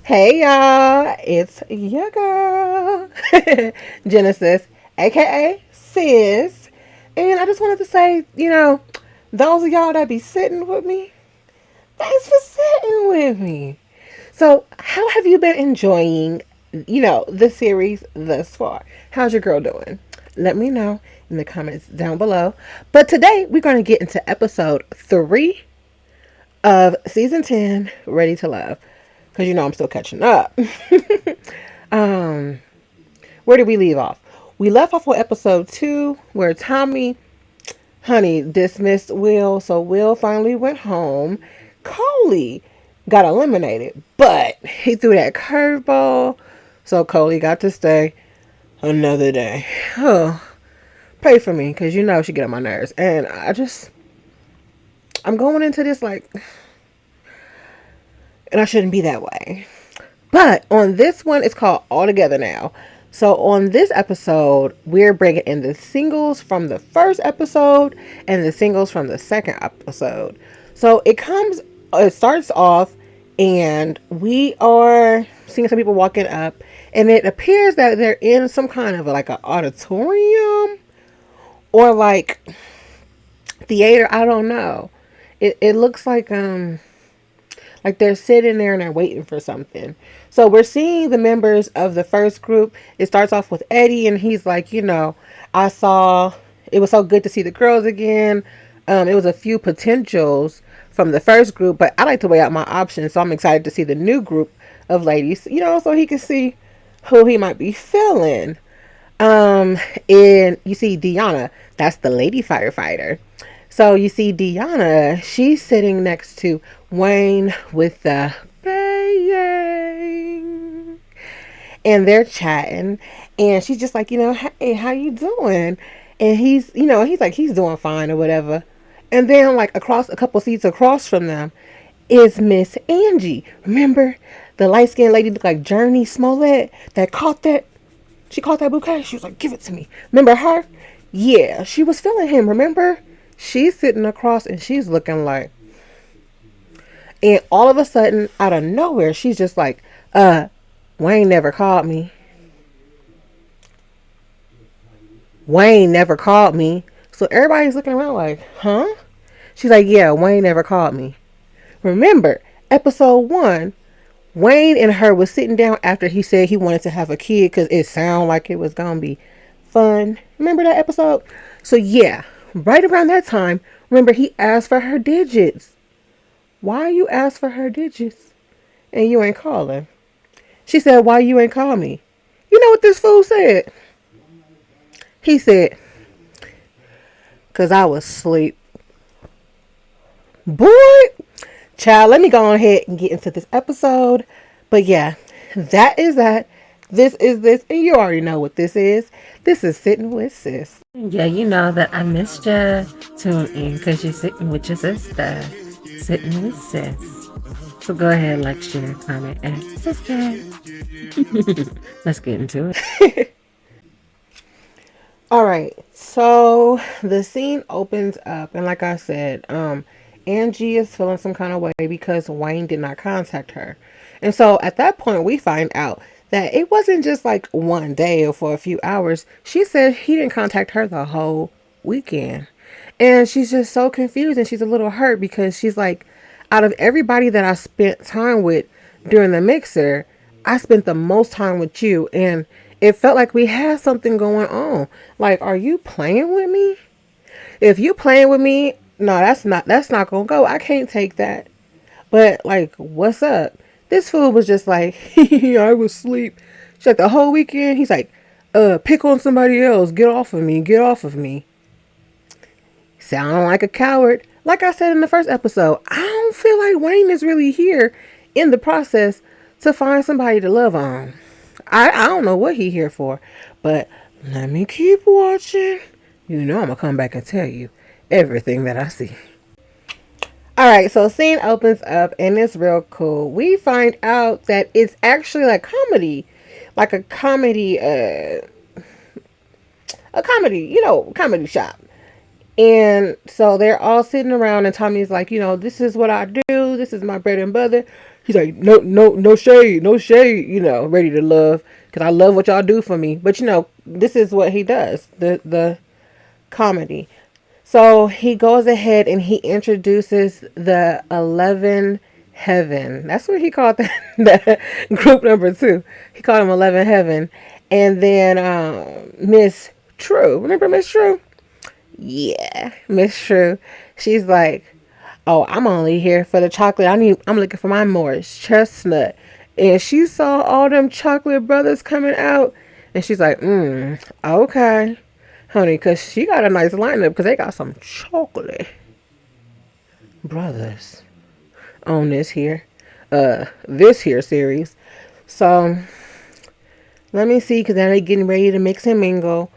Hey y'all, it's your girl, Genesis, aka Sis. And I just wanted to say, those of y'all that be sitting with me, thanks for sitting with me. So, how have you been enjoying, the series thus far? How's your girl doing? Let me know in the comments down below. But today, we're going to get into episode 3 of season 10, Ready to Love. Because I'm still catching up. um, where did we leave off? We left off with episode 2 where Tommy, honey, dismissed Will. So Will finally went home. Coley got eliminated, but he threw that curveball. So Coley got to stay another day. Oh, pray for me because she get on my nerves. And I'm going into this like, and I shouldn't be that way. But on this one, it's called All Together Now. So on this episode, we're bringing in the singles from the first episode and the singles from the second episode. So it starts off, and we are seeing some people walking up, and it appears that they're in some kind of like an auditorium or like theater. I don't know. It looks like they're sitting there and they're waiting for something. So we're seeing the members of the first group. It starts off with Eddie, and he's like, I saw it was so good to see the girls again. It was a few potentials from the first group, but I like to weigh out my options. So I'm excited to see the new group of ladies, so he can see who he might be feeling. And you see Deanna, that's the lady firefighter. So you see Deanna, she's sitting next to Wayne with the bang. And they're chatting. And she's just like, hey, how you doing? And he's like, he's doing fine or whatever. And then like across a couple seats across from them is Miss Angie. Remember the light skinned lady looked like Journey Smollett that caught that she caught that bouquet. She was like, give it to me. Remember her? Yeah, she was feeling him. Remember? She's sitting across and she's looking like. And all of a sudden, out of nowhere, she's just like, Wayne never called me. Wayne never called me. So everybody's looking around like, huh? She's like, yeah, Wayne never called me. Remember, episode 1, Wayne and her was sitting down after he said he wanted to have a kid because it sounded like it was going to be fun. Remember that episode? So yeah, right around that time, remember he asked for her digits. Why you ask for her digits and you ain't calling? She said, why you ain't call me? You know what this fool said? He said, because I was asleep. Boy, child, let me go on ahead and get into this episode. But yeah, that is that. This is this, and you already know what this is. This is Sitting with Sis. Yeah, you know that I missed you. Tune in because you're sitting with your sister. Sitting with sis. So go ahead, like, share, comment, and subscribe. Let's get into it. All right, so the scene opens up, and like I said, Angie is feeling some kind of way because Wayne did not contact her. And so at that point, we find out that it wasn't just like one day or for a few hours. She said he didn't contact her the whole weekend. And she's just so confused and she's a little hurt because she's like, out of everybody that I spent time with during the mixer, I spent the most time with you. And it felt like we had something going on. Like, are you playing with me? If you playing with me, no, that's not gonna go. I can't take that. But like, what's up? This fool was just like, I was asleep. She's like, the whole weekend. He's like, pick on somebody else. Get off of me. Get off of me. Sound like a coward. Like I said in the first episode, I don't feel like Wayne is really here in the process to find somebody to love on. I don't know what he here for, but let me keep watching. I'm gonna come back and tell you everything that I see. Alright, so scene opens up and it's real cool. We find out that it's actually like comedy. Like a comedy, comedy shop. And so they're all sitting around and Tommy's like, this is what I do. This is my bread and butter. He's like, no shade, no shade, ready to love. Because I love what y'all do for me. But, this is what he does, the comedy. So he goes ahead and he introduces the 11 Heaven. That's what he called the group number 2. He called him 11 Heaven. And then Miss True. Remember Miss True? Yeah, Miss True. She's like, oh, I'm only here for the chocolate. I'm looking for my Morris chestnut. And she saw all them chocolate brothers coming out. And she's like, okay, honey, because she got a nice lineup because they got some chocolate brothers on this here series. So let me see, because now they getting ready to mix and mingle.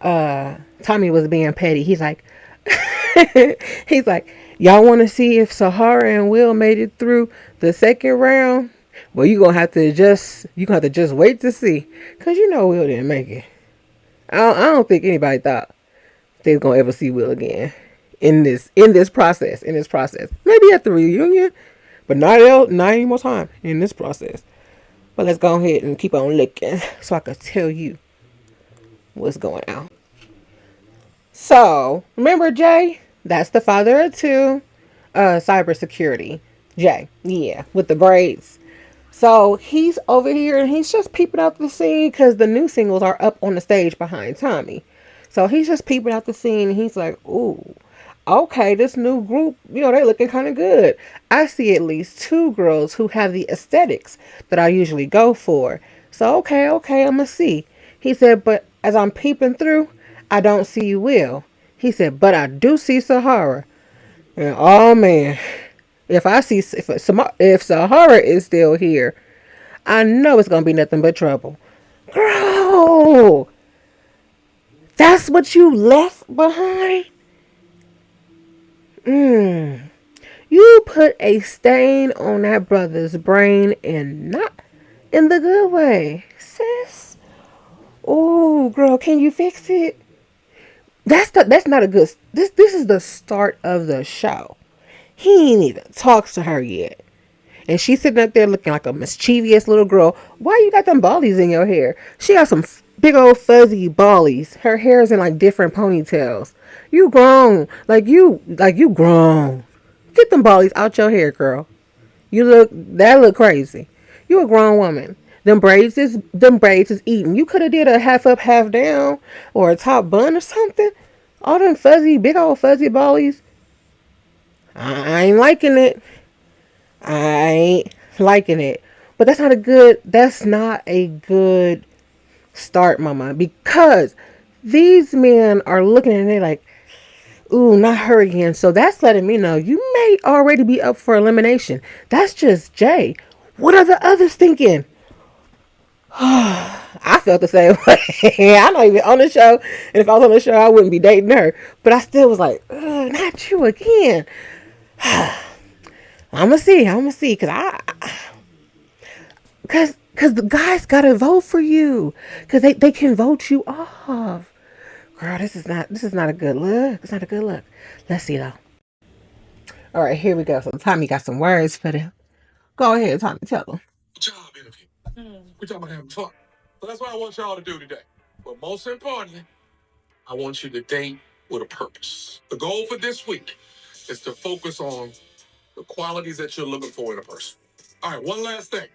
Tommy was being petty. He's like, he's like, y'all want to see if Sahara and Will made it through the second round? Well, you gonna have to just wait to see, cause Will didn't make it. I don't think anybody thought they was gonna ever see Will again in this process. Maybe at the reunion, but not any more time in this process. But let's go ahead and keep on looking so I can tell you what's going on. So remember Jay? That's the father of 2, cybersecurity. Jay, yeah, with the braids. So he's over here and he's just peeping out the scene because the new singles are up on the stage behind Tommy. So he's just peeping out the scene and he's like, ooh, okay, this new group, they looking kind of good. I see at least 2 girls who have the aesthetics that I usually go for. So, okay, I'm going to see. He said, but as I'm peeping through, I don't see Will. He said, but I do see Sahara. And oh man, if Sahara is still here, I know it's going to be nothing but trouble. Girl, that's what you left behind? You put a stain on that brother's brain and not in the good way, sis. Oh, girl, can you fix it? That's not a good. This is the start of the show. He ain't even talks to her yet, and she's sitting up there looking like a mischievous little girl. Why you got them ballies in your hair? She got some big old fuzzy ballies. Her hair is in like different ponytails. You grown, like you grown. Get them ballies out your hair, girl. That look crazy. You a grown woman. Them braids is eating. You could have did a half up, half down, or a top bun or something. All them big old fuzzy ballies. I ain't liking it. But that's not a good start, mama. Because these men are looking and they're like, ooh, not her again. So that's letting me know you may already be up for elimination. That's just Jay. What are the others thinking? I felt the same way. I'm not even on the show. And if I was on the show, I wouldn't be dating her. But I still was like, not you again. I'm going to see. Because the guys got to vote for you. Because they can vote you off. Girl, this is not a good look. It's not a good look. Let's see, though. All right, here we go. So Tommy got some words for them. Go ahead, Tommy. Tell them. Job interview. We're talking about having fun. So that's what I want y'all to do today. But most importantly, I want you to date with a purpose. The goal for this week is to focus on the qualities that you're looking for in a person. All right, one last thing.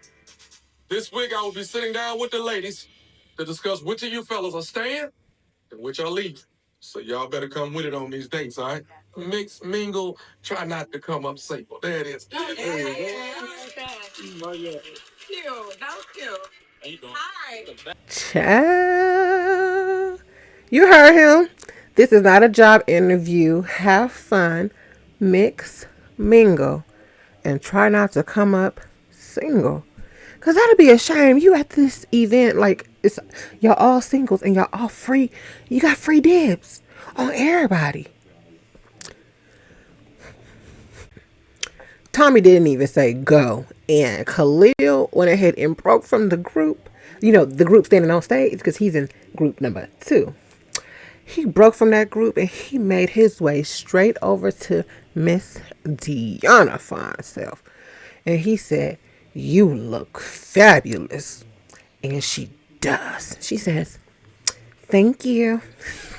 This week I will be sitting down with the ladies to discuss which of you fellas are staying and which are leaving. So y'all better come with it on these dates, all right? Mix, mingle, try not to come up single. There it is. Ciao. You heard him. This is not a job interview. Have fun, mix, mingle, and try not to come up single. Cause that'd be a shame. You at this event like it's y'all all singles and y'all all free. You got free dibs on everybody. Tommy didn't even say go, and Khalil went ahead and broke from the group. The group standing on stage because he's in group number 2. He broke from that group and he made his way straight over to Miss Deanna Fine Self. And he said, You look fabulous. And she does. She says, thank you.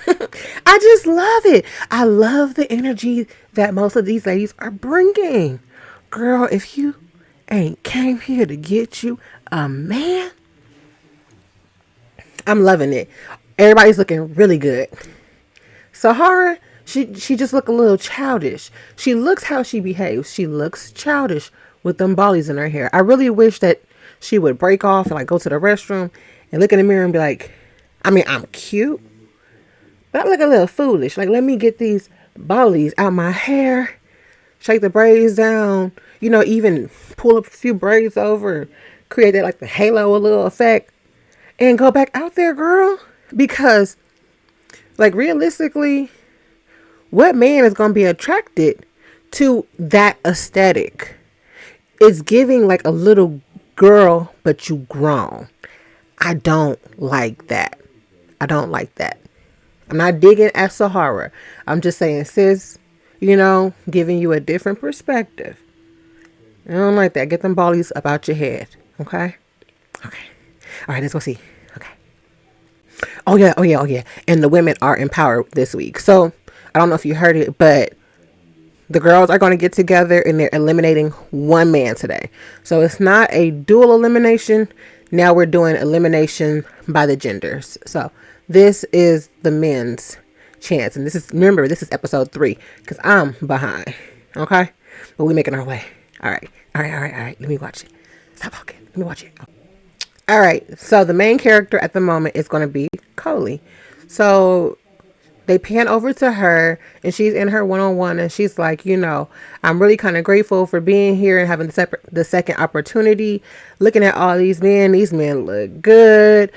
I just love it. I love the energy that most of these ladies are bringing. Girl, if you ain't came here to get you a man, I'm loving it. Everybody's looking really good. Sahara, she just look a little childish. She looks how she behaves. She looks childish with them bollies in her hair. I really wish that she would break off and like go to the restroom and look in the mirror and be like, I mean, I'm cute, but I look a little foolish. Like, let me get these bollies out my hair, shake the braids down, even pull up a few braids over, create that like the halo a little effect, and go back out there, girl. Because, like, realistically, what man is going to be attracted to that aesthetic? It's giving like a little girl, but you grown. I don't like that. I don't like that. I'm not digging at Sahara. I'm just saying, sis, giving you a different perspective. I don't like that. Get them ballies up out your head. Okay? Okay. All right, let's go see. Okay. Oh, yeah. Oh, yeah. Oh, yeah. And the women are empowered this week. So, I don't know if you heard it, but the girls are going to get together and they're eliminating one man today. So, it's not a dual elimination. Now we're doing elimination by the genders. So, this is the men's chance. And this is episode 3 because I'm behind. Okay? But we're making our way. All right. Let me watch it. Stop talking. Let me watch it. All right. So the main character at the moment is going to be Coley. So they pan over to her and she's in her one-on-one and she's like, I'm really kind of grateful for being here and having the second opportunity. Looking at all these men look good,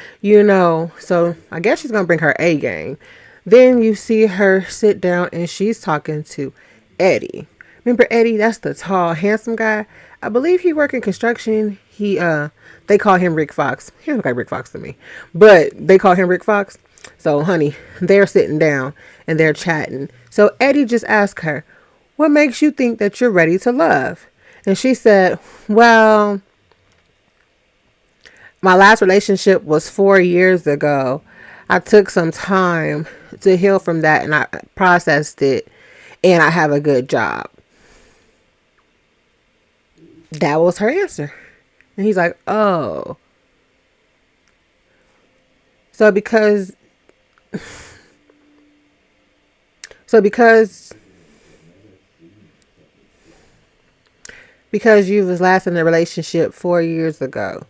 So I guess she's going to bring her A game. Then you see her sit down and she's talking to Eddie. Remember Eddie? That's the tall, handsome guy. I believe he worked in construction. They call him Rick Fox. He looks like Rick Fox to me, but they call him Rick Fox. So, honey, they're sitting down and they're chatting. So Eddie just asked her, what makes you think that you're ready to love? And she said, well, my last relationship was 4 years ago. I took some time to heal from that and I processed it and I have a good job. That was her answer. And he's like, oh. So because you was last in a relationship 4 years ago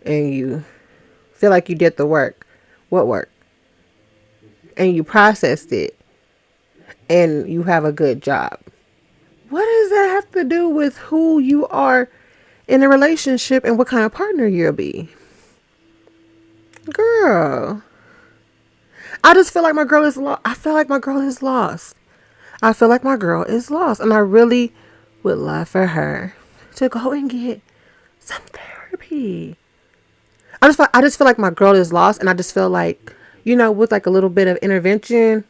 and you feel like you did the work. What work? And you processed it and you have a good job. What does that have to do with who you are in a relationship and what kind of partner you'll be? Girl. I just feel like my girl is lost. I feel like my girl is lost. And I really would love for her to go and get some therapy. I just feel like my girl is lost. And I just feel like, with like a little bit of intervention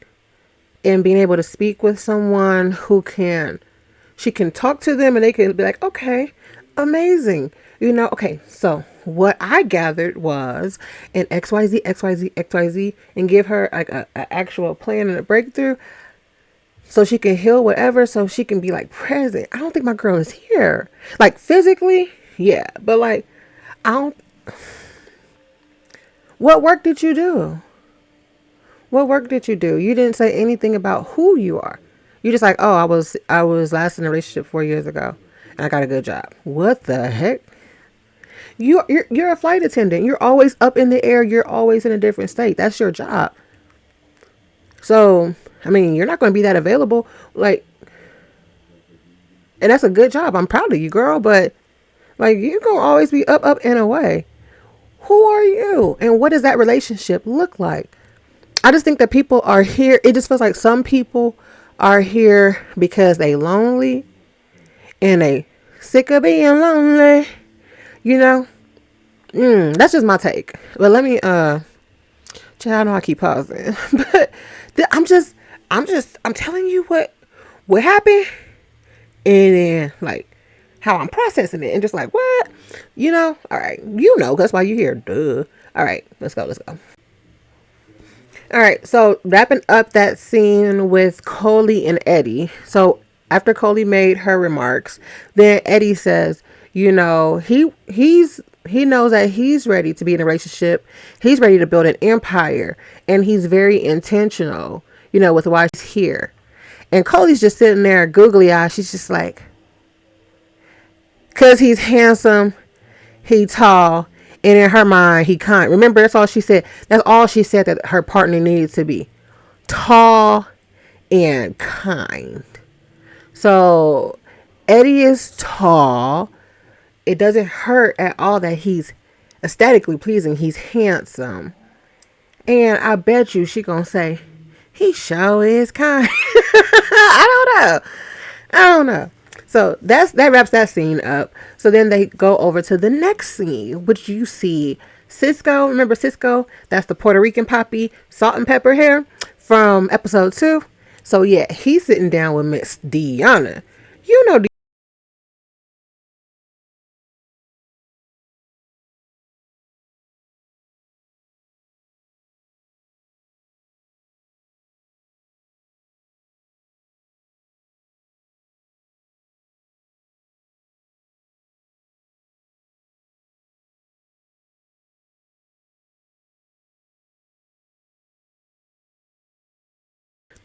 and being able to speak with someone she can talk to them and they can be like, okay, amazing. Okay, so what I gathered was an XYZ, and give her like a actual plan and a breakthrough so she can heal whatever, so she can be like present. I don't think my girl is here. Like physically, yeah. But like, what work did you do? You didn't say anything about who you are. You just like, oh, I was last in a relationship 4 years ago and I got a good job. What the heck? You're a flight attendant. You're always up in the air. You're always in a different state. That's your job. So, I mean, you're not going to be that available. Like, and that's a good job. I'm proud of you, girl. But like, you're going to always be up and away. Who are you? And what does that relationship look like? I just think that people are here. It just feels like some people are here because they lonely and they sick of being lonely. That's just my take. But let me, I know I keep pausing, but I'm telling you what happened. And then like how I'm processing it and just like, what? All right. That's why you're here. Duh. All right, let's go. All right, so wrapping up that scene with Coley and Eddie. So after Coley made her remarks, then Eddie says, he knows that he's ready to be in a relationship. He's ready to build an empire, and he's very intentional, with why he's here. And Coley's just sitting there, googly eyed. She's just like, cause he's handsome, he tall, and in her mind, he kind. Remember, that's all she said. That's all she said that her partner needed to be. Tall and kind. So, Eddie is tall. It doesn't hurt at all that he's aesthetically pleasing. He's handsome. And I bet you she gonna say, he sure is kind. I don't know. So that wraps that scene up. So then they go over to the next scene, which you see Cisco. Remember Cisco? That's the Puerto Rican poppy, salt and pepper hair from episode 2. So yeah, he's sitting down with Miss Deanna. You know,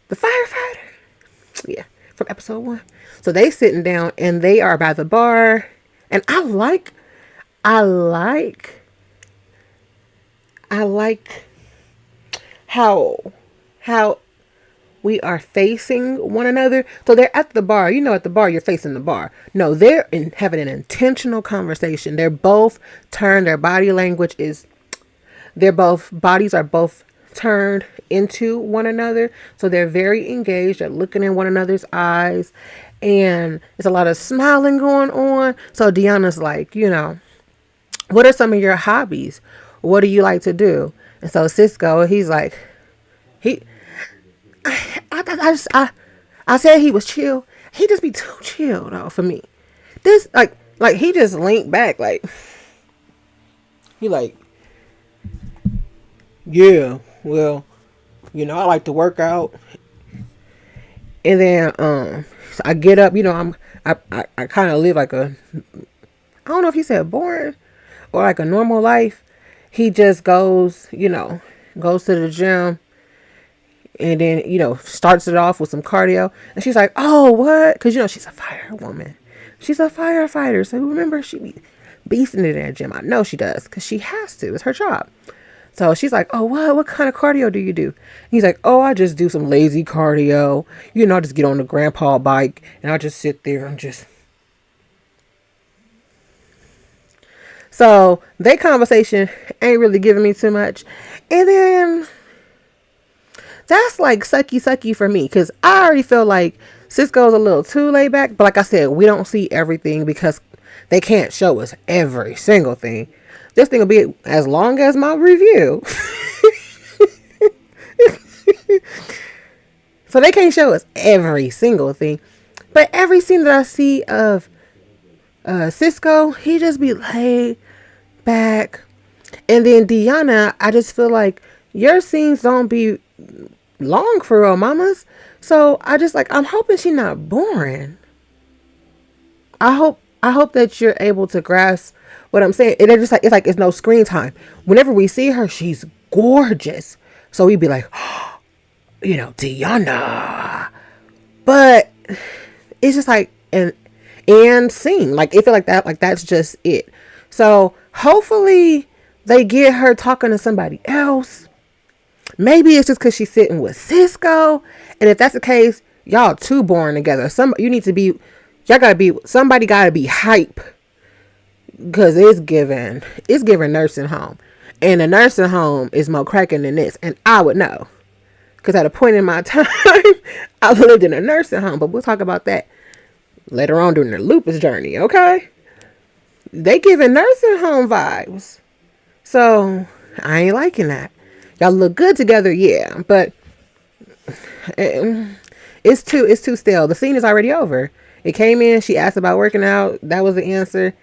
the firefighter. Yeah, from episode 1. So they sitting down and they are by the bar. And I like how we are facing one another. So they're at the bar. At the bar, you're facing the bar. No, they're having an intentional conversation. They're both turned. Their body language is, bodies are both turned into one another. So they're very engaged. They're looking in one another's eyes. And there's a lot of smiling going on. So Deanna's like, what are some of your hobbies? What do you like to do? And so Cisco, he's like, I said he was chill. He just be too chill though for me. This like he just leaned back like he like, yeah, well, I like to work out. And then so I get up, I kind of live like I don't know if he said boring or like a normal life. He just goes to the gym and then, starts it off with some cardio. And she's like, oh, what? Because, she's a firewoman. She's a firefighter. So remember, she be beasting it in the gym. I know she does because she has to. It's her job. So she's like, oh, what kind of cardio do you do? He's like, oh, I just do some lazy cardio. I just get on the grandpa bike and I just sit there and just. So their conversation ain't really giving me too much. And then that's like sucky for me because I already feel like Cisco's a little too laid back. But like I said, we don't see everything because they can't show us every single thing. This thing will be as long as my review. So they can't show us every single thing. But every scene that I see of Cisco, he just be laid back. And then Deanna, I just feel like your scenes don't be long for real, mamas. So I'm hoping she's not boring. I hope that you're able to grasp what I'm saying. And it's no screen time. Whenever we see her, she's gorgeous. So we'd be like, Deanna. But it's just like and scene. Like it feel like that, like that's just it. So hopefully they get her talking to somebody else. Maybe it's just because she's sitting with Cisco. And if that's the case, y'all too boring together. Somebody gotta be hype. Because it's giving nursing home. And a nursing home is more cracking than this. And I would know. Because at a point in my time, I lived in a nursing home. But we'll talk about that later on during the lupus journey, okay? They giving nursing home vibes. So, I ain't liking that. Y'all look good together, yeah. But it's too stale. The scene is already over. It came in. She asked about working out. That was the answer.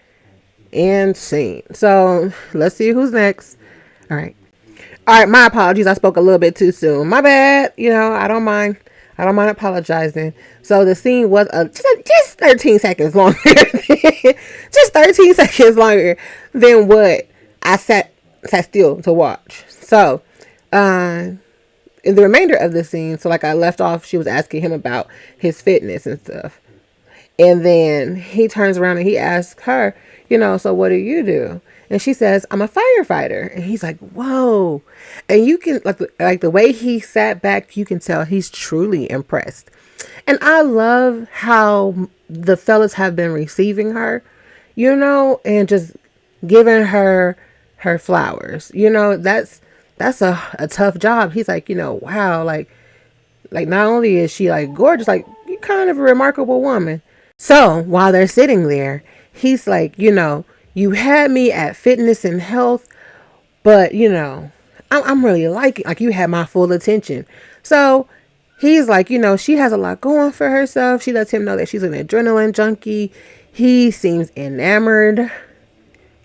And scene. So let's see who's next. All right. All right. My apologies. I spoke a little bit too soon. My bad. You know, I don't mind. I don't mind apologizing. So the scene was just 13 seconds longer. Just 13 seconds longer than what I sat still to watch. So, in the remainder of the scene, so like I left off, she was asking him about his fitness and stuff. And then he turns around and he asks her, you know, so what do you do? And she says, I'm a firefighter. And he's like, whoa. And you can, like the way he sat back, you can tell he's truly impressed. And I love how the fellas have been receiving her, you know, and just giving her flowers. You know, that's a tough job. He's like, you know, wow, like not only is she like gorgeous, like you're kind of a remarkable woman. So while they're sitting there, he's like, you know, you had me at fitness and health, but you know, I'm really like you had my full attention. So he's like, you know, she has a lot going for herself. She lets him know that she's an adrenaline junkie. He seems enamored,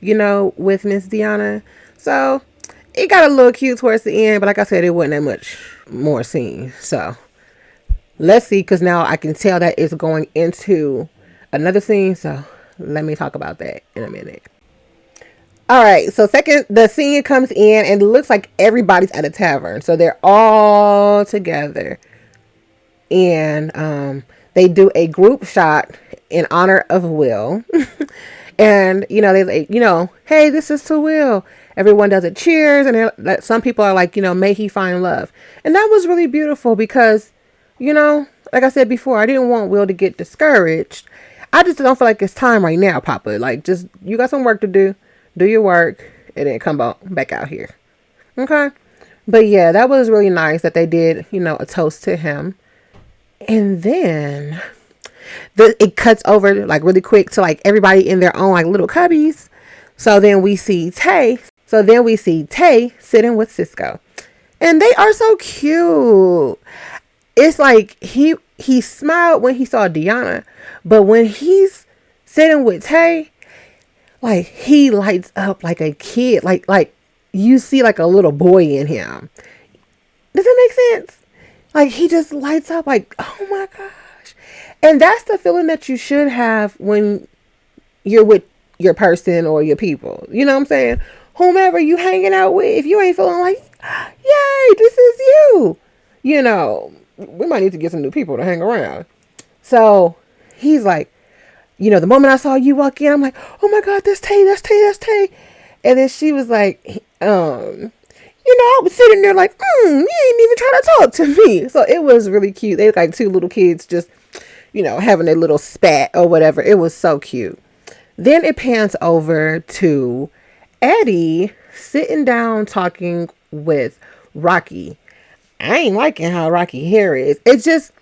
you know, with Miss Deanna. So it got a little cute towards the end, but like I said, it wasn't that much more scene. So let's see, because now I can tell that it's going into another scene. So let me talk about that in a minute. All right, so the scene comes in and it looks like everybody's at a tavern. So they're all together. And they do a group shot in honor of Will. And, you know, they, you know, hey, this is to Will. Everyone does it, cheers. And some people are like, you know, may he find love. And that was really beautiful because, you know, like I said before, I didn't want Will to get discouraged. I just don't feel like it's time right now, Papa. Like, just, you got some work to do. Do your work and then come back out here. Okay? But yeah, that was really nice that they did, you know, a toast to him. And then it cuts over like really quick to like everybody in their own like little cubbies. So then we see Tay sitting with Cisco. And they are so cute. It's like he smiled when he saw Deanna, but when he's sitting with Tay, like he lights up like a kid. Like you see like a little boy in him. Does that make sense? Like he just lights up like, oh my gosh. And that's the feeling that you should have when you're with your person or your people. You know what I'm saying? Whomever you hanging out with, if you ain't feeling like, yay, this is you. You know, we might need to get some new people to hang around. So he's like, you know, the moment I saw you walk in, I'm like, oh my God, that's Tay. And then she was like, you know, I was sitting there like, you ain't even trying to talk to me. So it was really cute. They look like two little kids just, you know, having a little spat or whatever. It was so cute. Then it pans over to Eddie sitting down talking with Rocky. I ain't liking how Rocky hair is. It's just,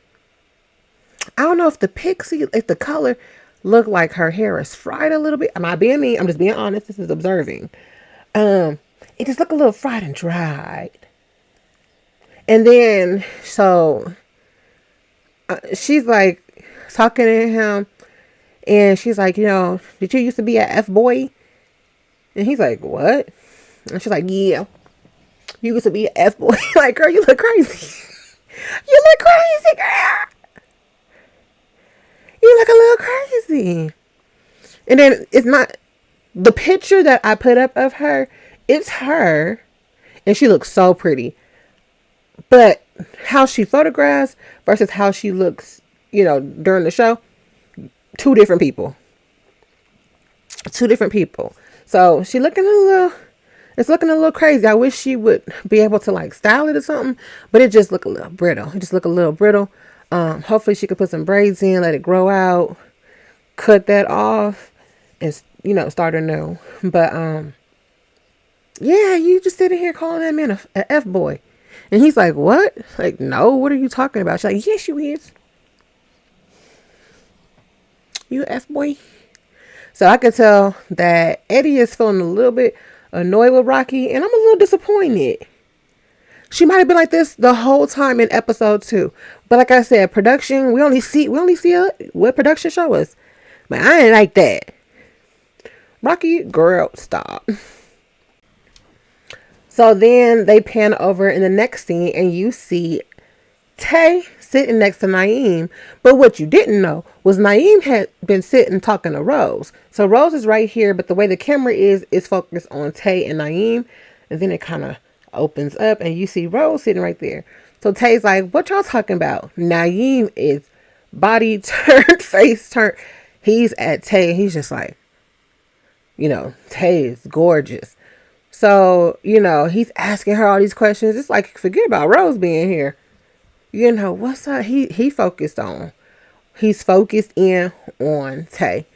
I don't know if the color looked like her hair is fried a little bit. Am I being mean? I'm just being honest. This is observing. It just looked a little fried and dried. And then, so she's like talking to him and she's like, you know, did you used to be a F-boy? And he's like, what? And she's like, yeah, you used to be a F-boy. Like, girl, you look crazy. You look crazy, girl. You look a little crazy. And then it's not the picture that I put up of her. It's her, and she looks so pretty. But how she photographs versus how she looks, you know, during the show, two different people. So it's looking a little crazy. I wish she would be able to like style it or something, but it just looked a little brittle. Hopefully she could put some braids in, let it grow out, cut that off, and, you know, start anew. But, yeah, you just sitting here calling that man a F-boy. And he's like, what? Like, no, what are you talking about? She's like, yes, you is. You F-boy. So I can tell that Eddie is feeling a little bit annoyed with Rocky. And I'm a little disappointed. She might have been like this the whole time in episode 2. But like I said, production, we only see what production show us. But I ain't like that. Rocky, girl, stop. So then they pan over in the next scene and you see Tay sitting next to Naeem. But what you didn't know was Naeem had been sitting talking to Rose. So Rose is right here, but the way the camera is focused on Tay and Naeem. And then it kind of opens up and you see Rose sitting right there. So Tay's like, what y'all talking about? Naeem is body turned, face turned. He's at Tay. He's just like, Tay is gorgeous. So, he's asking her all these questions. It's like, forget about Rose being here. What's up? He's focused in on Tay.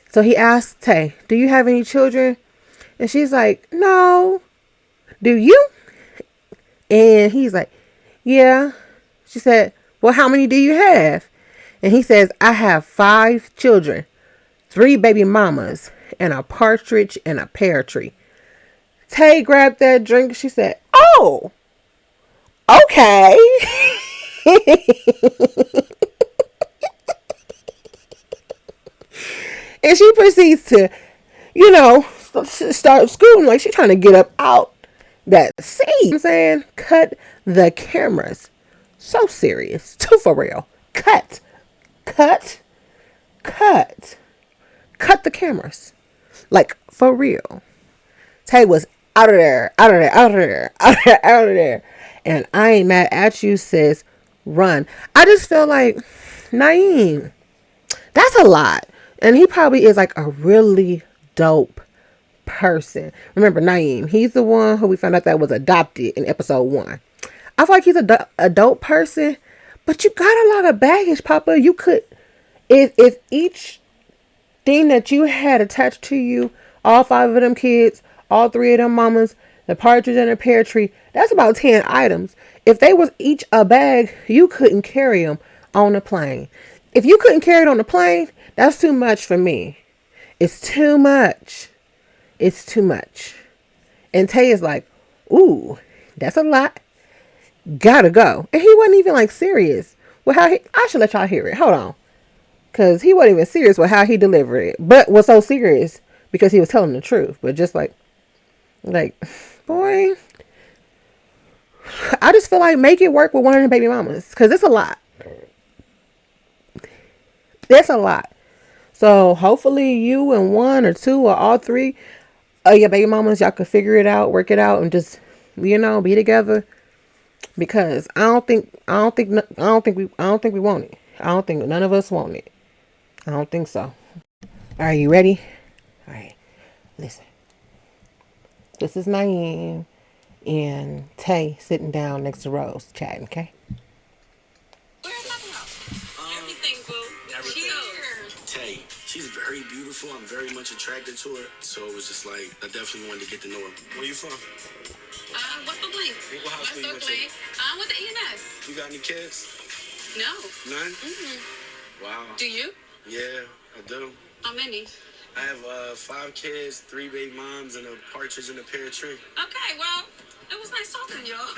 So he asked Tay, do you have any children? And she's like, no. Do you? And he's like, yeah. She said, well, how many do you have? And he says, I have 5 children, 3 baby mamas, and a partridge in a pear tree. Tay grabbed that drink. She said, oh, okay. And she proceeds to, start scooting like she's trying to get up out that seat. I'm saying, cut the cameras. So serious. Too for real. Cut the cameras. Like, for real. Tay was out of there. And I ain't mad at you, sis. Run. I just feel like, Naeem, that's a lot. And he probably is like a really dope person. Remember, Naeem, he's the one who we found out that was adopted in episode 1. I feel like he's a dope person, but you got a lot of baggage, Papa. You could, if each thing that you had attached to you, all 5 of them kids, all 3 of them mamas, the partridge and the pear tree, that's about 10 items. If they was each a bag, you couldn't carry them on the plane. If you couldn't carry it on the plane, that's too much for me. It's too much. And Tay is like, ooh, that's a lot. Gotta go. And he wasn't even like serious with how I should let y'all hear it. Hold on. Because he wasn't even serious with how he delivered it. But was so serious because he was telling the truth. But just like, boy, I just feel like make it work with one of the baby mamas. Because it's a lot. That's a lot. So hopefully you and 1 or 2 or all 3 of your baby mamas, y'all can figure it out, work it out, and just, be together. Because I don't think we want it. I don't think none of us want it. I don't think so. Are you ready? All right. Listen. This is Naeem and Tay sitting down next to Rose chatting, okay? Everything, boo. Tay, she's very beautiful. I'm very much attracted to her. So it was just like, I definitely wanted to get to know her. Where you from? What's the link? What high school you went to? I'm with the ENS. You got any kids? No. None? Mm-hmm. Wow. Do you? Yeah, I do. How many? I have 5 kids, 3 baby moms, and a partridge in a pear tree. Okay, well, it was nice talking to y'all.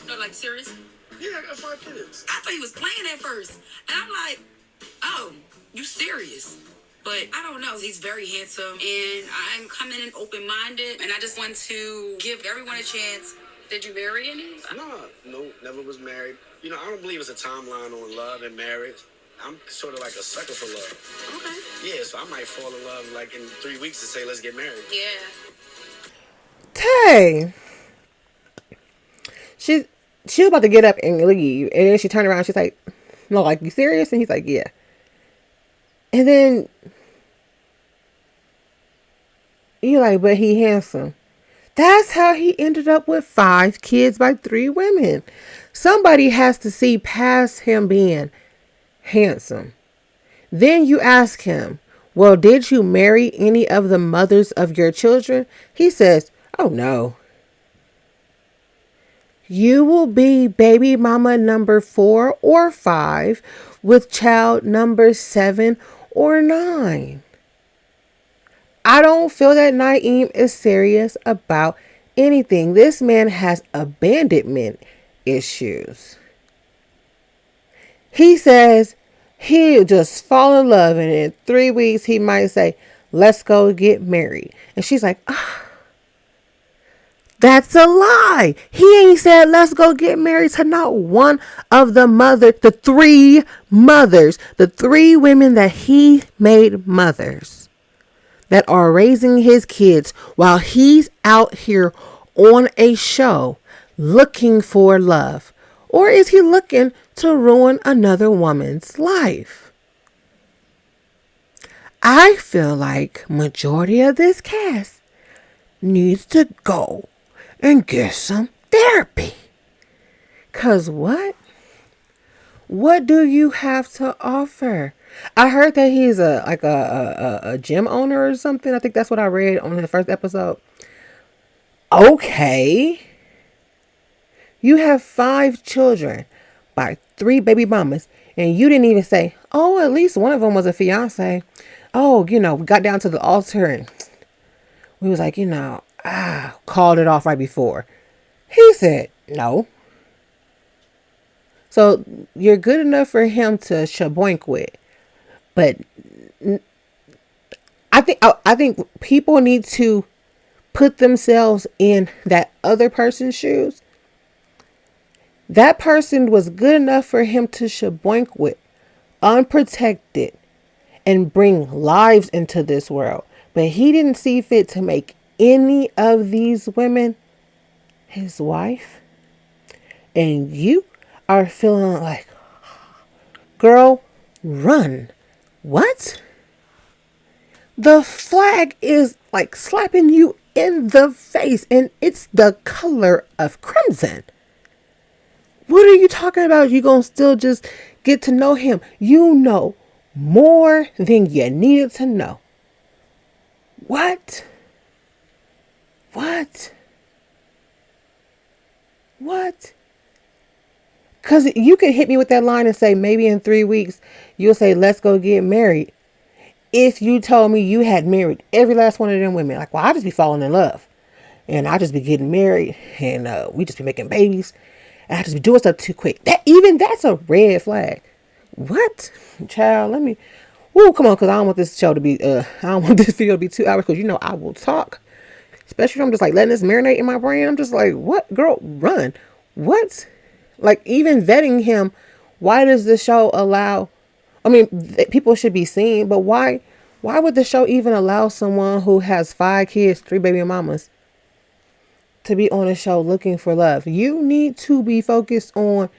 No, like, serious? Yeah, I got 5 kids. I thought he was playing at first. And I'm like, oh, you serious? But I don't know. He's very handsome. And I'm coming in open-minded. And I just want to give everyone a chance. Did you marry any? No, never was married. I don't believe it's a timeline on love and marriage. I'm sort of like a sucker for love. Okay. Yeah, so I might fall in love like in 3 weeks and say, let's get married. Yeah. Tay. She was about to get up and leave. And then she turned around. She's like, no, like, you serious? And he's like, yeah. And then you're like, but he handsome. That's how he ended up with 5 kids by 3 women. Somebody has to see past him being handsome. Then you ask him, well, did you marry any of the mothers of your children? He says, oh, no. You will be baby mama number 4 or 5 with child number 7 or 9. I don't feel that Naeem is serious about anything, this man has abandonment issues. He says he'll just fall in love, and in 3 weeks he might say, let's go get married. And she's like, that's a lie. He ain't said let's go get married to not one of the three mothers, the 3 women that he made mothers that are raising his kids while he's out here on a show looking for love. Or is he looking to ruin another woman's life? I feel like majority of this cast needs to go and get some therapy. Cause what do you have to offer? I heard that he's a gym owner or something. I think that's what I read on the first episode. Okay. You have 5 children by 3 baby mamas, and you didn't even say, oh, at least one of them was a fiance. Oh, we got down to the altar and we was like, called it off right before. He said no. So you're good enough for him to shaboink with. But I think people need to put themselves in that other person's shoes. That person was good enough for him to shaboink with, unprotected, and bring lives into this world. But he didn't see fit to make any of these women his wife. And you are feeling like, girl, run. What? The flag is like slapping you in the face, and it's the color of crimson. What are you talking about? You gonna still just get to know him? You know more than you needed to know. What? Because you could hit me with that line and say, maybe in 3 weeks, you'll say, let's go get married. If you told me you had married every last one of them women, like, well, I just be falling in love. And I just be getting married. And we just be making babies. And I just be doing stuff too quick. That's a red flag. What? Child, let me... Woo, come on, because I don't want this show to be... I don't want this video to be 2 hours, because I will talk. Especially if I'm just like letting this marinate in my brain. I'm just like, what? Girl, run. What? Like, even vetting him, why does the show allow... I mean, people should be seen, but why would the show even allow someone who has 5 kids, 3 baby mamas, to be on a show looking for love? You need to be focused on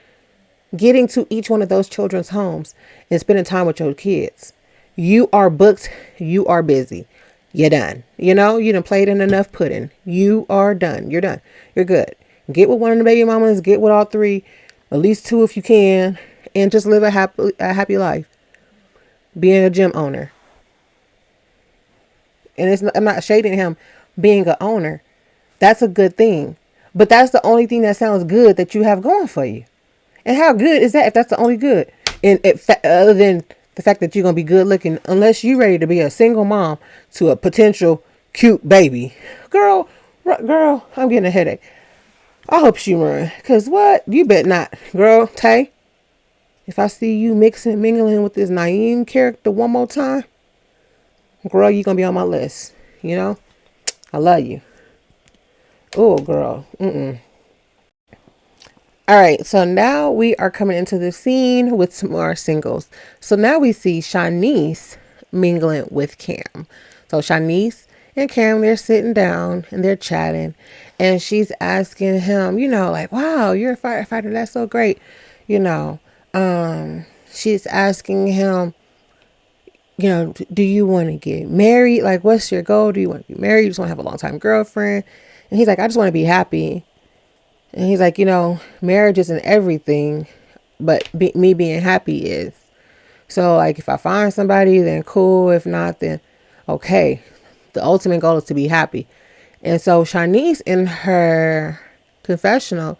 getting to each one of those children's homes and spending time with your kids. You are booked. You are busy. You're done. You done played in enough pudding. You are done. You're done. You're good. Get with one of the baby mamas. Get with all 3, at least 2 if you can, and just live a happy life. Being a gym owner. And I'm not shading him being an owner. That's a good thing. But that's the only thing that sounds good that you have going for you. And how good is that if that's the only good? And other than the fact that you're going to be good looking, unless you're ready to be a single mom to a potential cute baby. Girl, I'm getting a headache. I hope she run. Because what? You bet not. Girl, Tay, if I see you mingling with this Naeem character one more time, girl, you're going to be on my list. I love you. Oh, girl. All right, so now we are coming into the scene with some more singles. So now we see Shanice mingling with Cam. So Shanice and Cam, they're sitting down and they're chatting. And she's asking him, like, wow, you're a firefighter. That's so great. She's asking him, do you want to get married? Like, what's your goal? Do you want to be married? You just want to have a long-time girlfriend? And he's like, I just want to be happy. And he's like, marriage isn't everything, but me being happy is. So, like, if I find somebody, then cool. If not, then okay. The ultimate goal is to be happy. And so Shanice, in her confessional,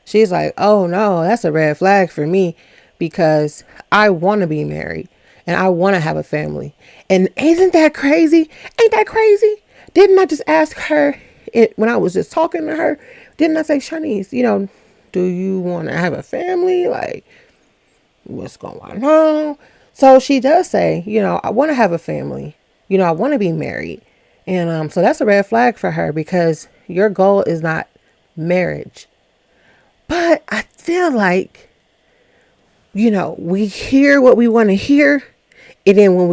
she's like, oh, no, that's a red flag for me because I want to be married and I want to have a family. And isn't that crazy? Ain't that crazy? Didn't I just ask her when I was just talking to her, didn't I say, Shanice, do you want to have a family? Like, what's going on? So she does say, I want to have a family. I want to be married. And so that's a red flag for her, because your goal is not marriage. But I feel like, we hear what we want to hear. And then when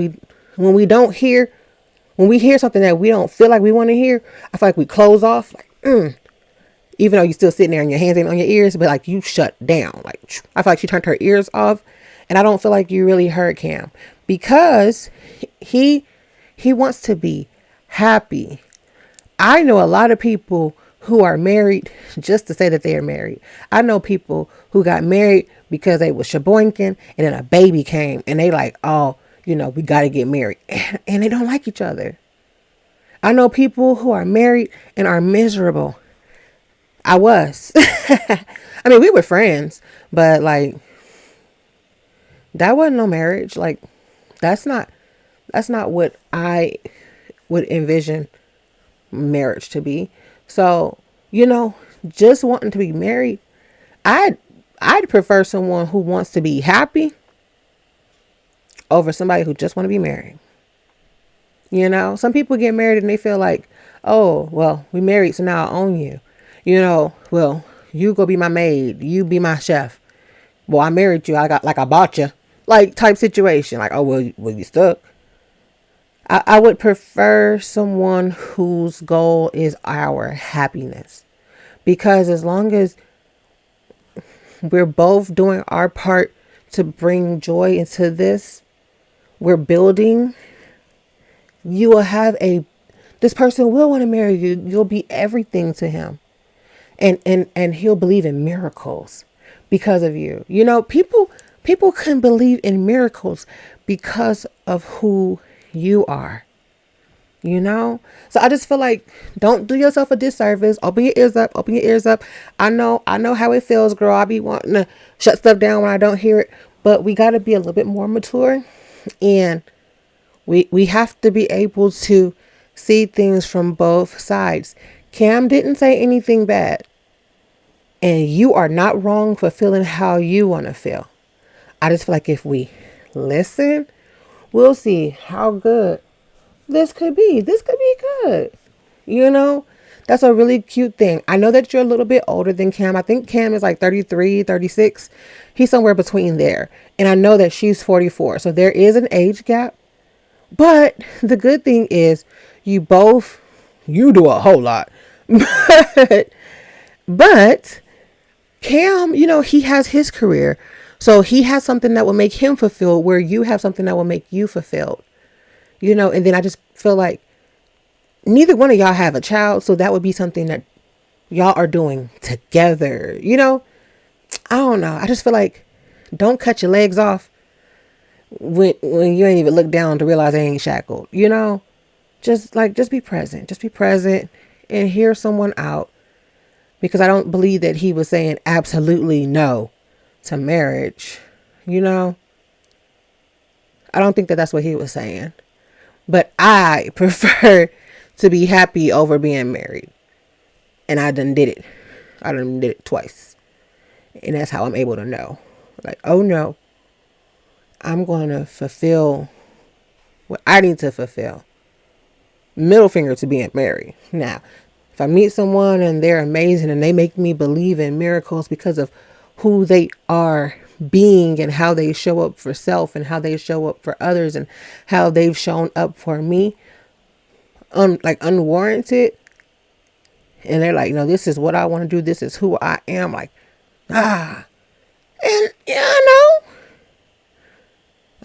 we don't hear, when we hear something that we don't feel like we want to hear, I feel like we close off. Like, even though you're still sitting there and your hands ain't on your ears, but like you shut down. Like, I feel like she turned her ears off. And I don't feel like you really heard Cam, because he wants to be happy. I know a lot of people who are married just to say that they are married. I know people who got married because they was shaboinking, and then a baby came and they like, oh, we got to get married, and they don't like each other. I know people who are married and are miserable. I was. I mean, we were friends, but like, that wasn't no marriage. Like, that's not what I would envision marriage to be. So, just wanting to be married, I'd prefer someone who wants to be happy over somebody who just want to be married. Some people get married and they feel like, oh, well, we married, so now I own you. Well, you go be my maid, you be my chef. Well, I married you, I bought you, like, type situation. Like, oh, well, you stuck. I would prefer someone whose goal is our happiness, because as long as we're both doing our part to bring joy into this, we're building, this person will want to marry you. You'll be everything to him. And he'll believe in miracles because of you. People can believe in miracles because of who you are. So I just feel like, don't do yourself a disservice. Open your ears up. I know how it feels, girl. I be wanting to shut stuff down when I don't hear it, but we got to be a little bit more mature, and we have to be able to see things from both sides. Cam didn't say anything bad, and you are not wrong for feeling how you want to feel. I just feel like if we listen, we'll see how good this could be. This could be good. That's a really cute thing. I know that you're a little bit older than Cam. I think Cam is like 33, 36. He's somewhere between there. And I know that she's 44. So there is an age gap. But the good thing is you do a whole lot. But Cam, he has his career. So he has something that will make him fulfilled, where you have something that will make you fulfilled. And then I just feel like neither one of y'all have a child. So that would be something that y'all are doing together. I don't know. I just feel like, don't cut your legs off when you ain't even look down to realize they ain't shackled. Just be present. Just be present and hear someone out. Because I don't believe that he was saying absolutely no to marriage. I don't think that that's what he was saying. But I prefer to be happy over being married. And I done did it. I done did it twice. And that's how I'm able to know. Like, oh no, I'm going to fulfill what I need to fulfill. Middle finger to being married. Now, if I meet someone and they're amazing and they make me believe in miracles because of who they are being and how they show up for self and how they show up for others and how they've shown up for me, unwarranted, and they're like, this is what I want to do, this is who I am, like, and I know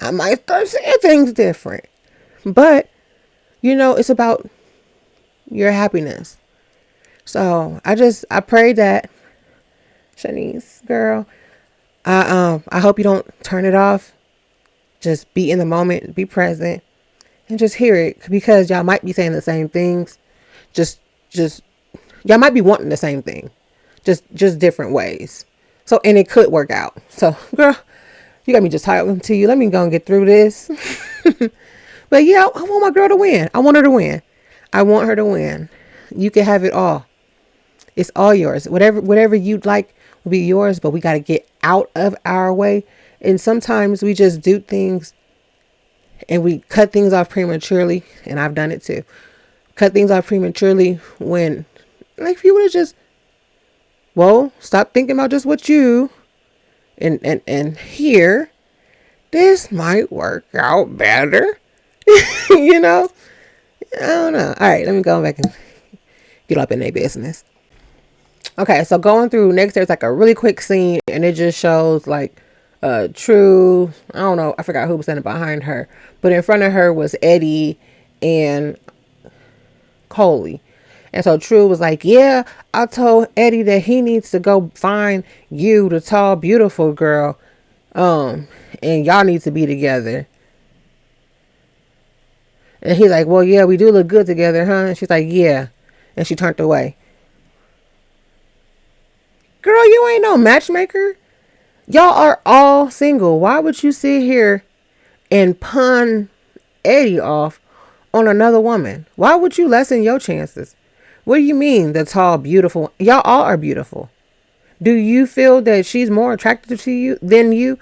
I might start saying things different, but it's about your happiness. So I pray that, Shanice, girl, I hope you don't turn it off. Just be in the moment, be present, and just hear it, because y'all might be saying the same things. Just y'all might be wanting the same thing, just different ways. So, and it could work out. So, girl, you got me just talking to you. Let me go and get through this. But yeah, I want my girl to win. I want her to win. You can have it all. It's all yours. Whatever you'd like will be yours, but we got to get out of our way. And sometimes we just do things and we cut things off prematurely. And I've done it too. Cut things off prematurely when, like, if you would have just, well, stop thinking about just what you and here, this might work out better. You know? I don't know. All right, let me go back and get up in their business. Okay, so going through next, there's like a really quick scene, and it just shows like True. I don't know. I forgot who was standing behind her, but in front of her was Eddie and Coley. And so True was like, yeah, I told Eddie that he needs to go find you, the tall, beautiful girl. And y'all need to be together. And he's like, well, yeah, we do look good together, huh? And she's like, yeah. And she turned away. Girl, you ain't no matchmaker. Y'all are all single. Why would you sit here and pawn Eddie off on another woman? Why would you lessen your chances? What do you mean, the tall, beautiful? Y'all all are beautiful. Do you feel that she's more attractive to you than you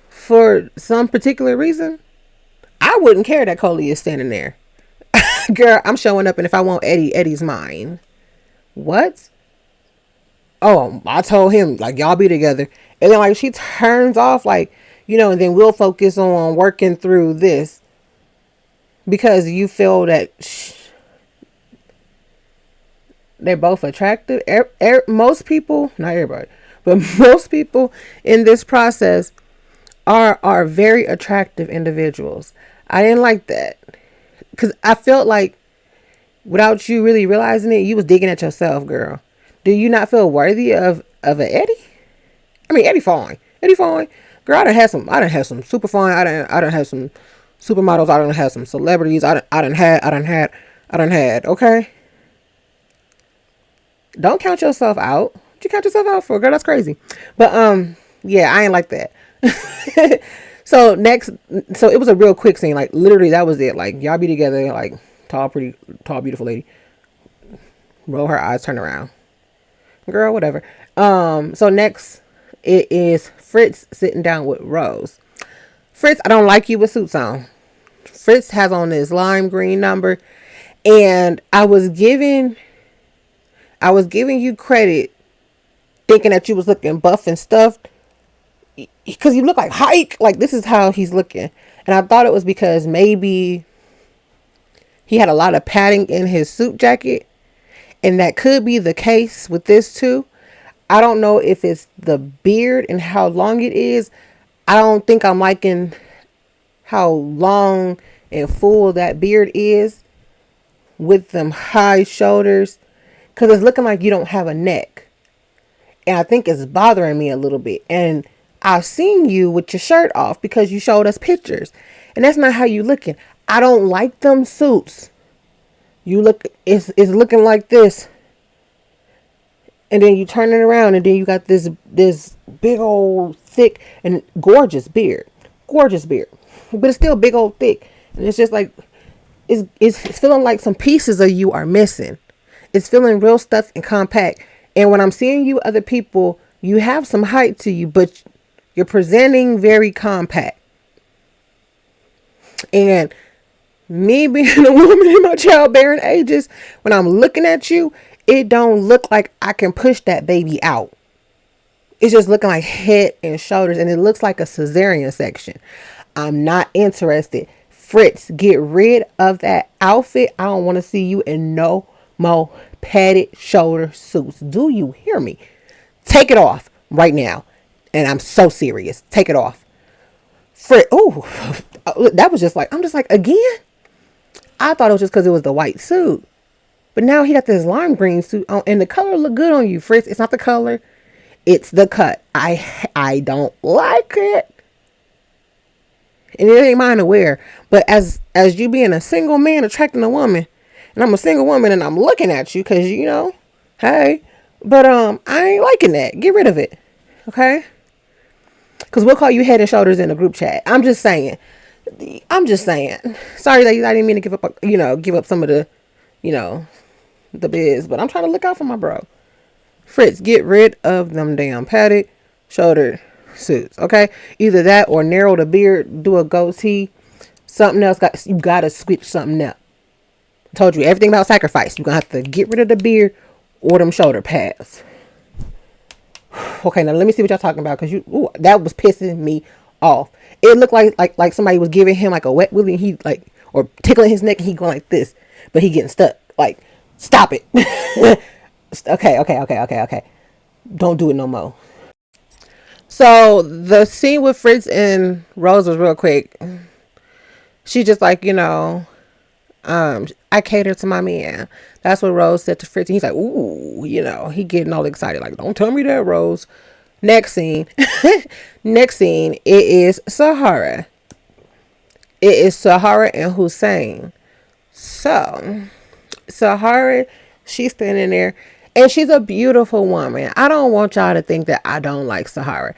for some particular reason? I wouldn't care that Coley is standing there. Girl, I'm showing up, and if I want Eddie, Eddie's mine. What? Oh, I told him, like, y'all be together. And then, like, she turns off, like, you know, and then we'll focus on working through this. Because you feel that they're both attractive. Most people, not everybody, but most people in this process are very attractive individuals. I didn't like that. Because I felt like, without you really realizing it, you was digging at yourself, girl. Do you not feel worthy of an Eddie? I mean, Eddie fine. Eddie fine. Girl, I done had some super fine. I done had some supermodels. I done had some celebrities. I done had, okay? Don't count yourself out. What you count yourself out for? Girl, that's crazy. But, yeah, I ain't like that. So it was a real quick scene. Like, literally, that was it. Like, y'all be together, like, tall, beautiful lady. Roll her eyes, turn around. Girl, whatever. So next it is Fritz sitting down with Rose. Fritz, I don't like you with suits on. Fritz has on this lime green number, and I was giving you credit thinking that you was looking buff and stuffed because you look like Hike. Like, this is how he's looking. And I thought it was because maybe he had a lot of padding in his suit jacket. And that could be the case with this too. I don't know if it's the beard and how long it is. I don't think I'm liking how long and full that beard is with them high shoulders. Because it's looking like you don't have a neck. And I think it's bothering me a little bit. And I've seen you with your shirt off because you showed us pictures. And that's not how you looking. I don't like them suits. You look, it's looking like this. And then you turn it around and then you got this big old thick and gorgeous beard. Gorgeous beard. But it's still big old thick. And it's just like, it's feeling like some pieces of you are missing. It's feeling real stuffed and compact. And when I'm seeing you, other people, you have some height to you, but you're presenting very compact. And me being a woman in my childbearing ages, when I'm looking at you, it don't look like I can push that baby out. It's just looking like head and shoulders, and it looks like a cesarean section. I'm not interested. Fritz, get rid of that outfit. I don't want to see you in no more padded shoulder suits. Do you hear me? Take it off right now. And I'm so serious. Take it off. Fritz, oh, that was just like, I'm just like, again? I thought it was just because it was the white suit. But now he got this lime green suit on, and the color look good on you, Fritz. It's not the color. It's the cut. I don't like it. And it ain't mine to wear. But as you being a single man attracting a woman, and I'm a single woman and I'm looking at you because, you know, hey. But I ain't liking that. Get rid of it. Okay? Because we'll call you head and shoulders in the group chat. I'm just saying. Sorry, ladies. I didn't mean to give up some of the, the biz, but I'm trying to look out for my bro. Fritz, get rid of them damn padded shoulder suits, okay? Either that or narrow the beard, do a goatee. Something else, you gotta switch something up. I told you everything about sacrifice. You're gonna have to get rid of the beard or them shoulder pads. Okay, now let me see what y'all talking about, because that was pissing me off. It looked like somebody was giving him like a wet willy, and he like, or tickling his neck, and he going like this, but he getting stuck. Like, stop it. Okay. Don't do it no more. So the scene with Fritz and Rose was real quick. She just like, I cater to my man. That's what Rose said to Fritz. And he's like, ooh, he getting all excited. Like, don't tell me that, Rose. Next scene. Next scene, it is Sahara. It is Sahara and Hussein. So, Sahara, she's standing there. And she's a beautiful woman. I don't want y'all to think that I don't like Sahara.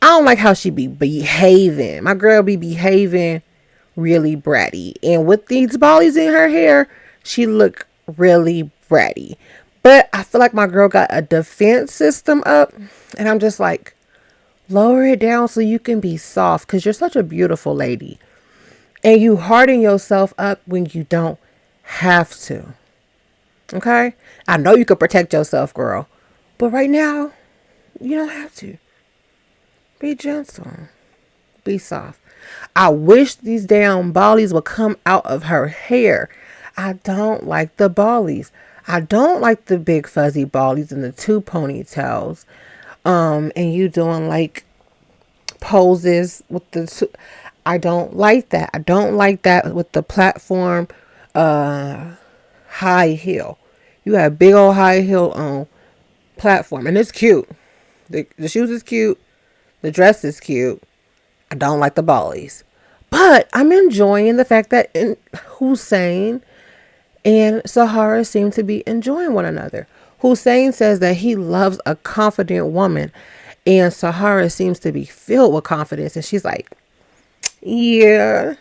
I don't like how she be behaving. My girl be behaving really bratty. And with these bollies in her hair, she look really bratty. But I feel like my girl got a defense system up. And I'm just like, lower it down so you can be soft. Because you're such a beautiful lady. And you harden yourself up when you don't have to. Okay? I know you can protect yourself, girl. But right now, you don't have to. Be gentle. Be soft. I wish these damn bollies would come out of her hair. I don't like the bollies. I don't like the big fuzzy bollies and the two ponytails. And you doing like poses with the two. I don't like that. I don't like that with the platform high heel. You have big old high heel on platform, and it's cute. The shoes is cute. The dress is cute. I don't like the bollies, but I'm enjoying the fact that Hussein and Sahara seem to be enjoying one another. Hussein says that he loves a confident woman, and Sahara seems to be filled with confidence, and she's like, yeah.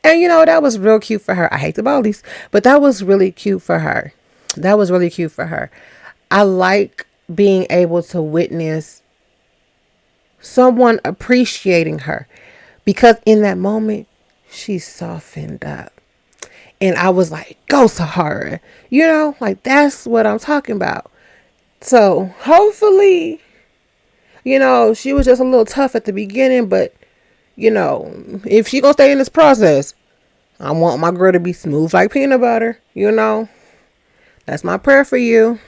And that was real cute for her. I hate the bollies, but that was really cute for her. That was really cute for her. I like being able to witness someone appreciating her, because in that moment she softened up, and I was like, go Sahara, like that's what I'm talking about. So hopefully, she was just a little tough at the beginning, but if she gonna stay in this process, I want my girl to be smooth like peanut butter. That's my prayer for you.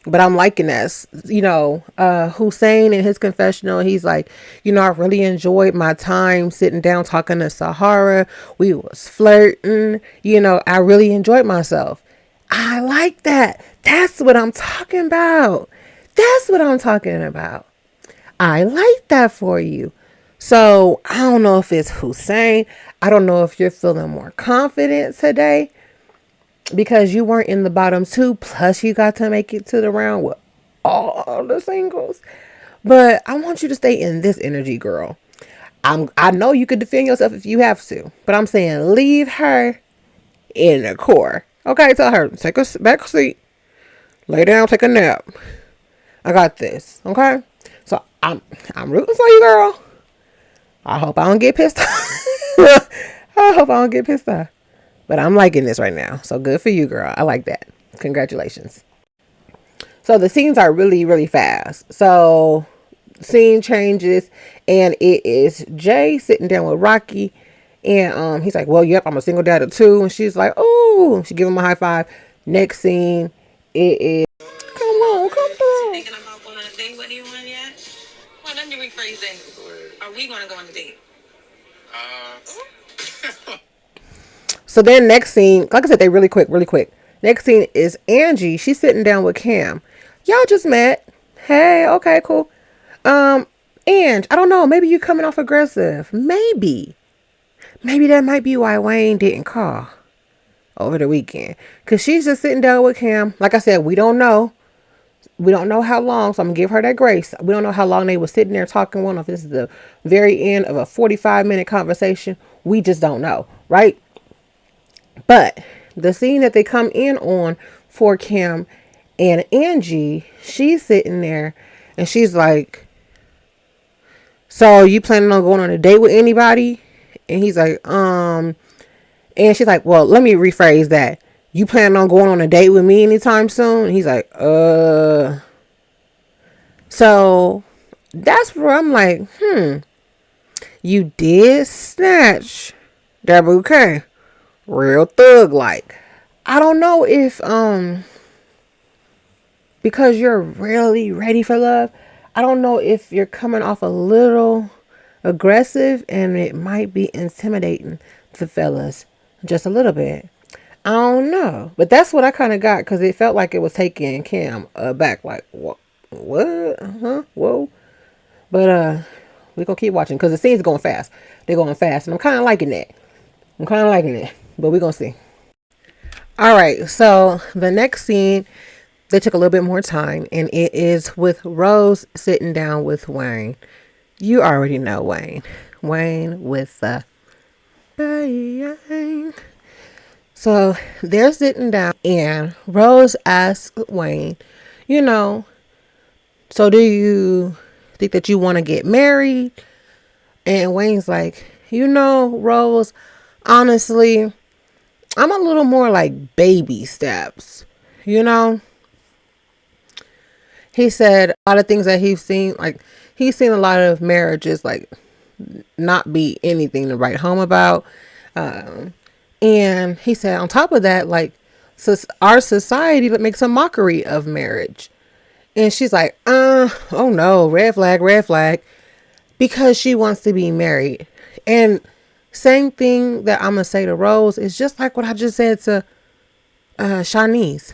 But I'm liking this. Hussein in his confessional, he's like, I really enjoyed my time sitting down talking to Sahara. We was flirting. I really enjoyed myself. I like that. That's what I'm talking about. That's what I'm talking about. I like that for you. So I don't know if it's Hussein. I don't know if you're feeling more confident today, because you weren't in the bottom two, plus you got to make it to the round with all the singles. But I want you to stay in this energy, girl. I know you could defend yourself if you have to, but I'm saying leave her in the core. Okay, tell her, take a back seat, lay down, take a nap. I got this. Okay, so I'm rooting for you, girl. I hope I don't get pissed off. I hope I don't get pissed off. But I'm liking this right now. So good for you, girl. I like that. Congratulations. So the scenes are really, really fast. So scene changes, and it is Jay sitting down with Rocky, and he's like, well, yep, I'm a single dad of 2. And she's like, oh, she give him a high five. Next scene, it is, come on, come through. Thinking about going on a date with anyone yet? Well, let me rephrase that. Are we going to go on a date? So then next scene, like I said, they really quick. Next scene is Angie. She's sitting down with Cam. Y'all just met. Hey, okay, cool. Ange, I don't know. Maybe you coming off aggressive. Maybe that might be why Wayne didn't call over the weekend. Because she's just sitting down with Cam. Like I said, we don't know. We don't know how long, so I'm going to give her that grace. We don't know how long they were sitting there talking. One, if this is the very end of a 45-minute conversation. We just don't know, right? But the scene that they come in on for Kim and Angie, she's sitting there and she's like, so you planning on going on a date with anybody? And he's like, and she's like, well, let me rephrase that. You planning on going on a date with me anytime soon? And he's like, So that's where I'm like, you did snatch that bouquet. Real thug like. I don't know if, because you're really ready for love, I don't know if you're coming off a little aggressive and it might be intimidating the fellas just a little bit. I don't know. But that's what I kind of got because it felt like it was taking Cam back. Like, what? What? Huh? Whoa. But we're going to keep watching because the scene's going fast. They're going fast. And I'm kind of liking that. But we're going to see. All right. So the next scene, they took a little bit more time. And it is with Rose sitting down with Wayne. You already know Wayne. Wayne with the bang. So they're sitting down and Rose asks Wayne, so do you think that you want to get married? And Wayne's like, Rose, honestly, I'm a little more like baby steps, He said a lot of things that he's seen, like he's seen a lot of marriages like not be anything to write home about. And he said on top of that, like our society that makes a mockery of marriage. And she's like, oh no, red flag, because she wants to be married. And same thing that I'm going to say to Rose is just like what I just said to Shanice.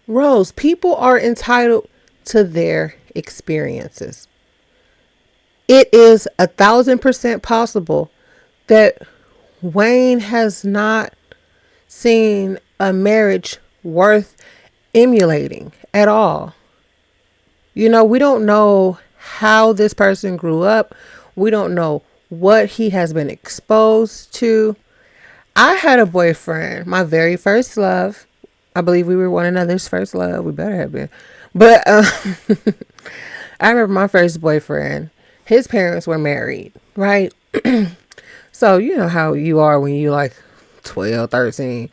Rose, people are entitled to their experiences. It is 1,000% possible that Wayne has not seen a marriage worth emulating at all. We don't know how this person grew up. We don't know what he has been exposed to. I had a boyfriend, my very first love. I believe we were one another's first love. We better have been. But I remember my first boyfriend. His parents were married, right? So you know how you are when you like 12, 13.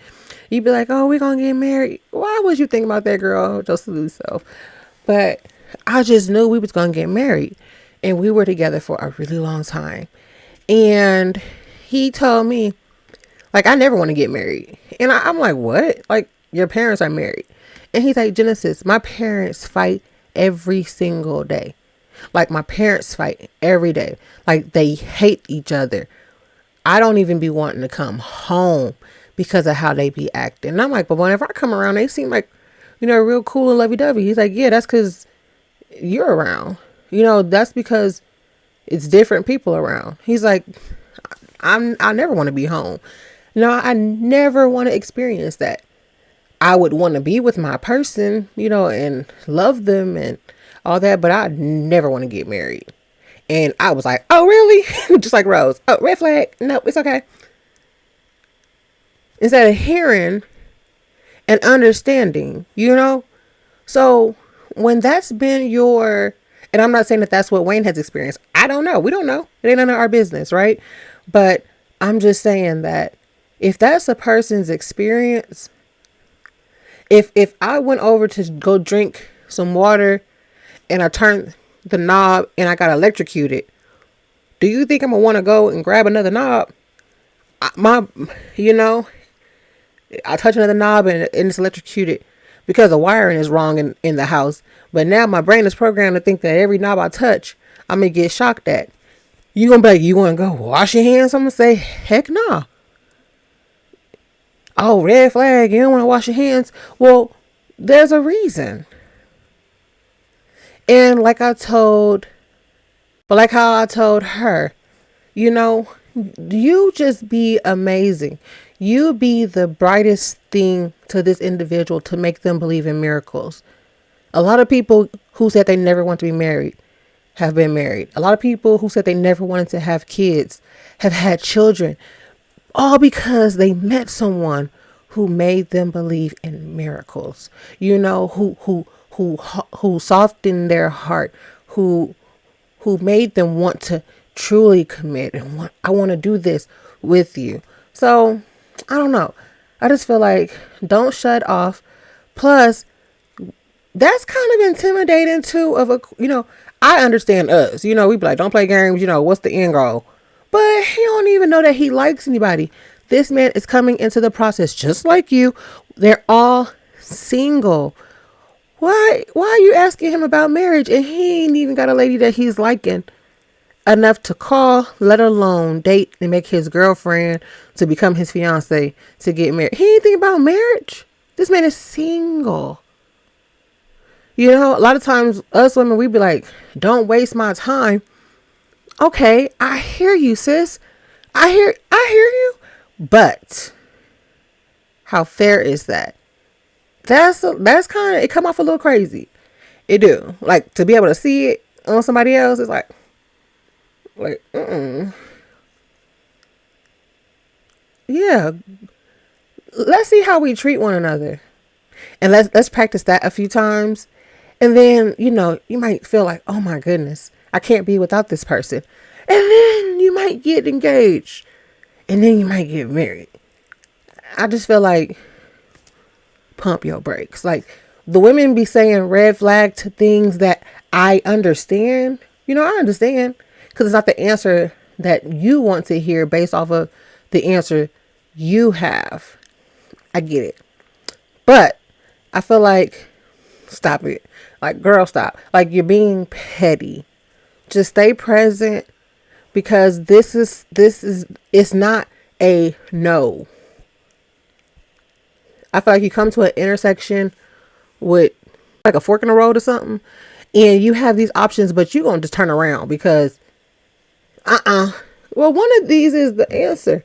You'd be like, oh, we're going to get married. Why would you think about that, girl? Just to lose self. But I just knew we was going to get married. And we were together for a really long time. And he told me, like, I never want to get married. And I'm like, what? Like, your parents are married. And he's like, Genesis, my parents fight every single day. Like, my parents fight every day. Like, they hate each other. I don't even be wanting to come home because of how they be acting. And I'm like, but whenever I come around, they seem like, real cool and lovey-dovey. He's like, yeah, that's because you're around. That's because it's different people around. He's like, I never want to be home. I never want to experience that. I would want to be with my person, and love them and all that, but I never want to get married. And I was like, oh, really? Just like Rose. Oh, red flag. No, it's okay. Instead of hearing and understanding, So when that's been and I'm not saying that that's what Wayne has experienced. I don't know. We don't know. It ain't none of our business, right? But I'm just saying that if that's a person's experience, if I went over to go drink some water and I turned the knob and I got electrocuted, do you think I'm gonna want to go and grab another knob? I touch another knob and it's electrocuted because the wiring is wrong in the house. But now my brain is programmed to think that every knob I touch, I'm gonna get shocked at. You gonna be like, you wanna go wash your hands? I'm gonna say, heck no. Oh, red flag, you don't want to wash your hands. Well, there's a reason. And like how I told her, you just be amazing. You be the brightest thing to this individual to make them believe in miracles. A lot of people who said they never want to be married have been married. A lot of people who said they never wanted to have kids have had children. all because they met someone who made them believe in miracles. You know, who softened their heart, who made them want to truly commit and want, I want to do this with you. So I don't know. I just feel like don't shut off. Plus, that's kind of intimidating too. I understand us. We be like, don't play games. What's the end goal? But he don't even know that he likes anybody. This man is coming into the process just like you. They're all single. Why are you asking him about marriage and he ain't even got a lady that he's liking enough to call, let alone date and make his girlfriend to become his fiance to get married? He ain't thinking about marriage. This man is single. A lot of times us women, we be like, don't waste my time. Okay, I hear you, sis. I hear you. But how fair is that? That's kind of, it come off a little crazy. It do. Like, to be able to see it on somebody else, it's like, yeah. Let's see how we treat one another. And let's practice that a few times. And then, you might feel like, oh my goodness, I can't be without this person. And then you might get engaged. And then you might get married. I just feel like pump your brakes. Like, the women be saying red flag to things that I understand. I understand. Because it's not the answer that you want to hear based off of the answer you have. I get it. But I feel like, stop it. Like, girl, stop. Like, you're being petty. Just stay present, because this is it's not a no. I feel like you come to an intersection with like a fork in the road or something, and you have these options, but you're gonna just turn around because well, one of these is the answer.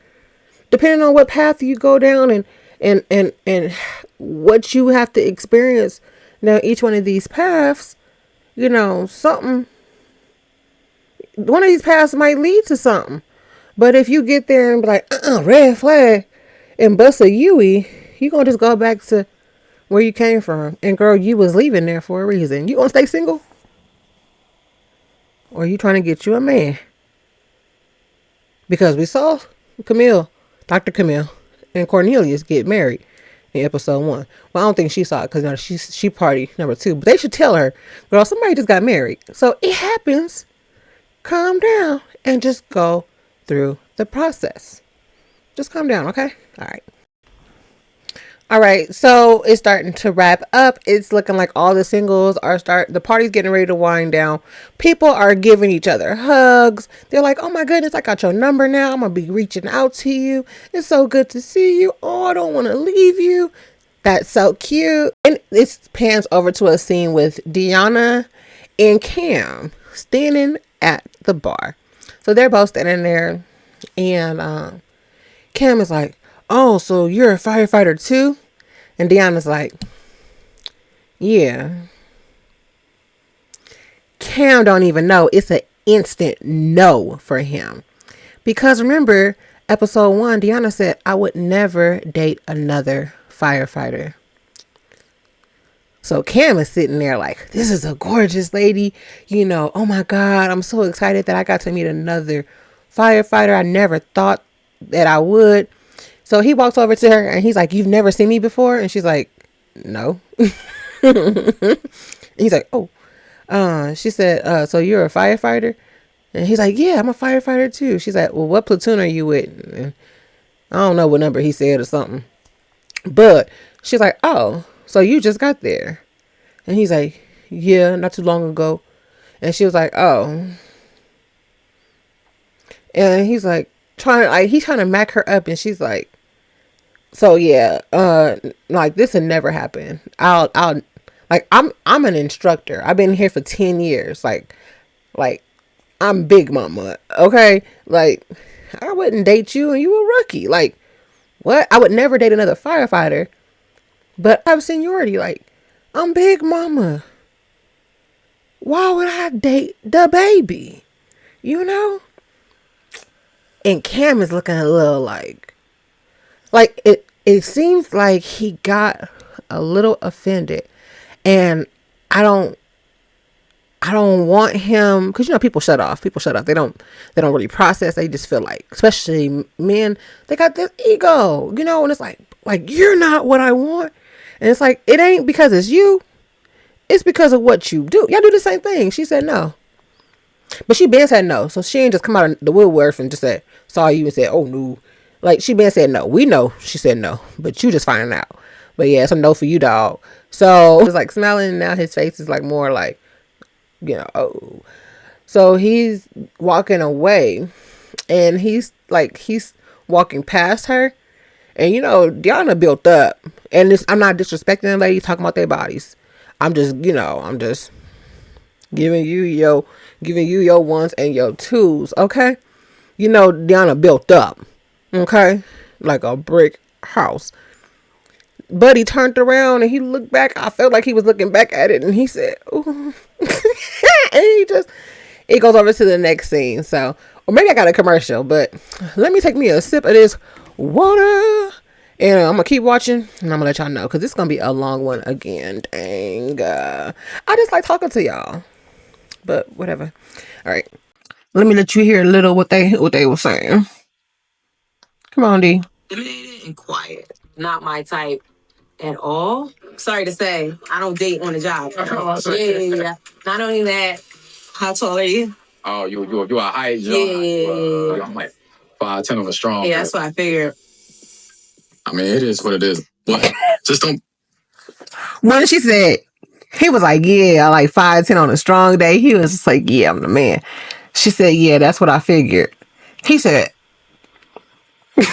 Depending on what path you go down and what you have to experience. Now, each one of these paths, something, one of these paths might lead to something. But if you get there and be like, red flag, and bust a Yui, you gonna just go back to where you came from. And girl, you was leaving there for a reason. You gonna stay single? Or are you trying to get you a man? Because we saw Dr. Camille, and Cornelius get married in episode 1. Well, I don't think she saw it because she party number 2. But they should tell her, girl, somebody just got married. So it happens. Calm down and just go through the process. Just calm down, okay? All right, so it's starting to wrap up. It's looking like all the singles the party's getting ready to wind down. People are giving each other hugs. They're like, oh my goodness, I got your number now. I'm going to be reaching out to you. It's so good to see you. Oh, I don't want to leave you. That's so cute. And it pans over to a scene with Deanna and Cam standing at the bar. So they're both standing there, and Cam is like, oh, so you're a firefighter too? And Deanna's like, yeah. Cam don't even know. It's an instant no for him. Because remember, episode 1, Deanna said, I would never date another firefighter. So Cam is sitting there like, this is a gorgeous lady. Oh my God, I'm so excited that I got to meet another firefighter. I never thought that I would. So he walks over to her and he's like, you've never seen me before? And she's like, no. He's like, oh. She said, so you're a firefighter? And he's like, yeah, I'm a firefighter too. She's like, well, what platoon are you with? And I don't know what number he said or something. But she's like, oh, so you just got there? And he's like, yeah, not too long ago. And she was like, oh. And he's like, he's trying to mac her up, and she's like, so yeah, like this would never happen. I'm an instructor. I've been here for 10 years. Like I'm Big Mama. Okay. Like, I wouldn't date you and you a rookie. Like, what? I would never date another firefighter, but I have seniority. Like, I'm Big Mama. Why would I date the baby? And Cam is looking a little like, Like it seems like he got a little offended, and I don't I don't want him because people shut off. People shut off. They don't really process. They just feel like, especially men, they got this ego, and it's like you're not what I want, and it's like it ain't because it's you. It's because of what you do. Y'all do the same thing. She said no, but she been said no, so she ain't just come out of the woodwork and just said saw you and said oh no. Like she been said no. We know she said no, but you just finding out. But yeah, it's a no for you, dog. So it's like smiling, and now his face is like more like oh. So he's walking away, and he's walking past her, and Deanna built up, and I'm not disrespecting the ladies talking about their bodies. I'm just giving you your ones and your twos, okay? Deanna built up, okay, like a brick house. But he turned around and he looked back. I felt like he was looking back at it, and he said, "Ooh," and it goes over to the next scene. So, or maybe I got a commercial, but let me take me a sip of this water, and I'm gonna keep watching, and I'm gonna let y'all know because it's gonna be a long one again. Dang, I just like talking to y'all, but whatever. All right, let me let you hear a little what they were saying. Come on, D. Intimidated and quiet. Not my type at all. Sorry to say, I don't date on the job. Yeah. Not only that, how tall are you? Oh, you a height, yeah. I'm like 5'10" on the strong. Yeah, that's what I figured. I mean, it is what it is. But just don't. When she said, he was like, yeah, like 5'10" on a strong day. He was just like, yeah, I'm the man. She said, yeah, that's what I figured. He said, and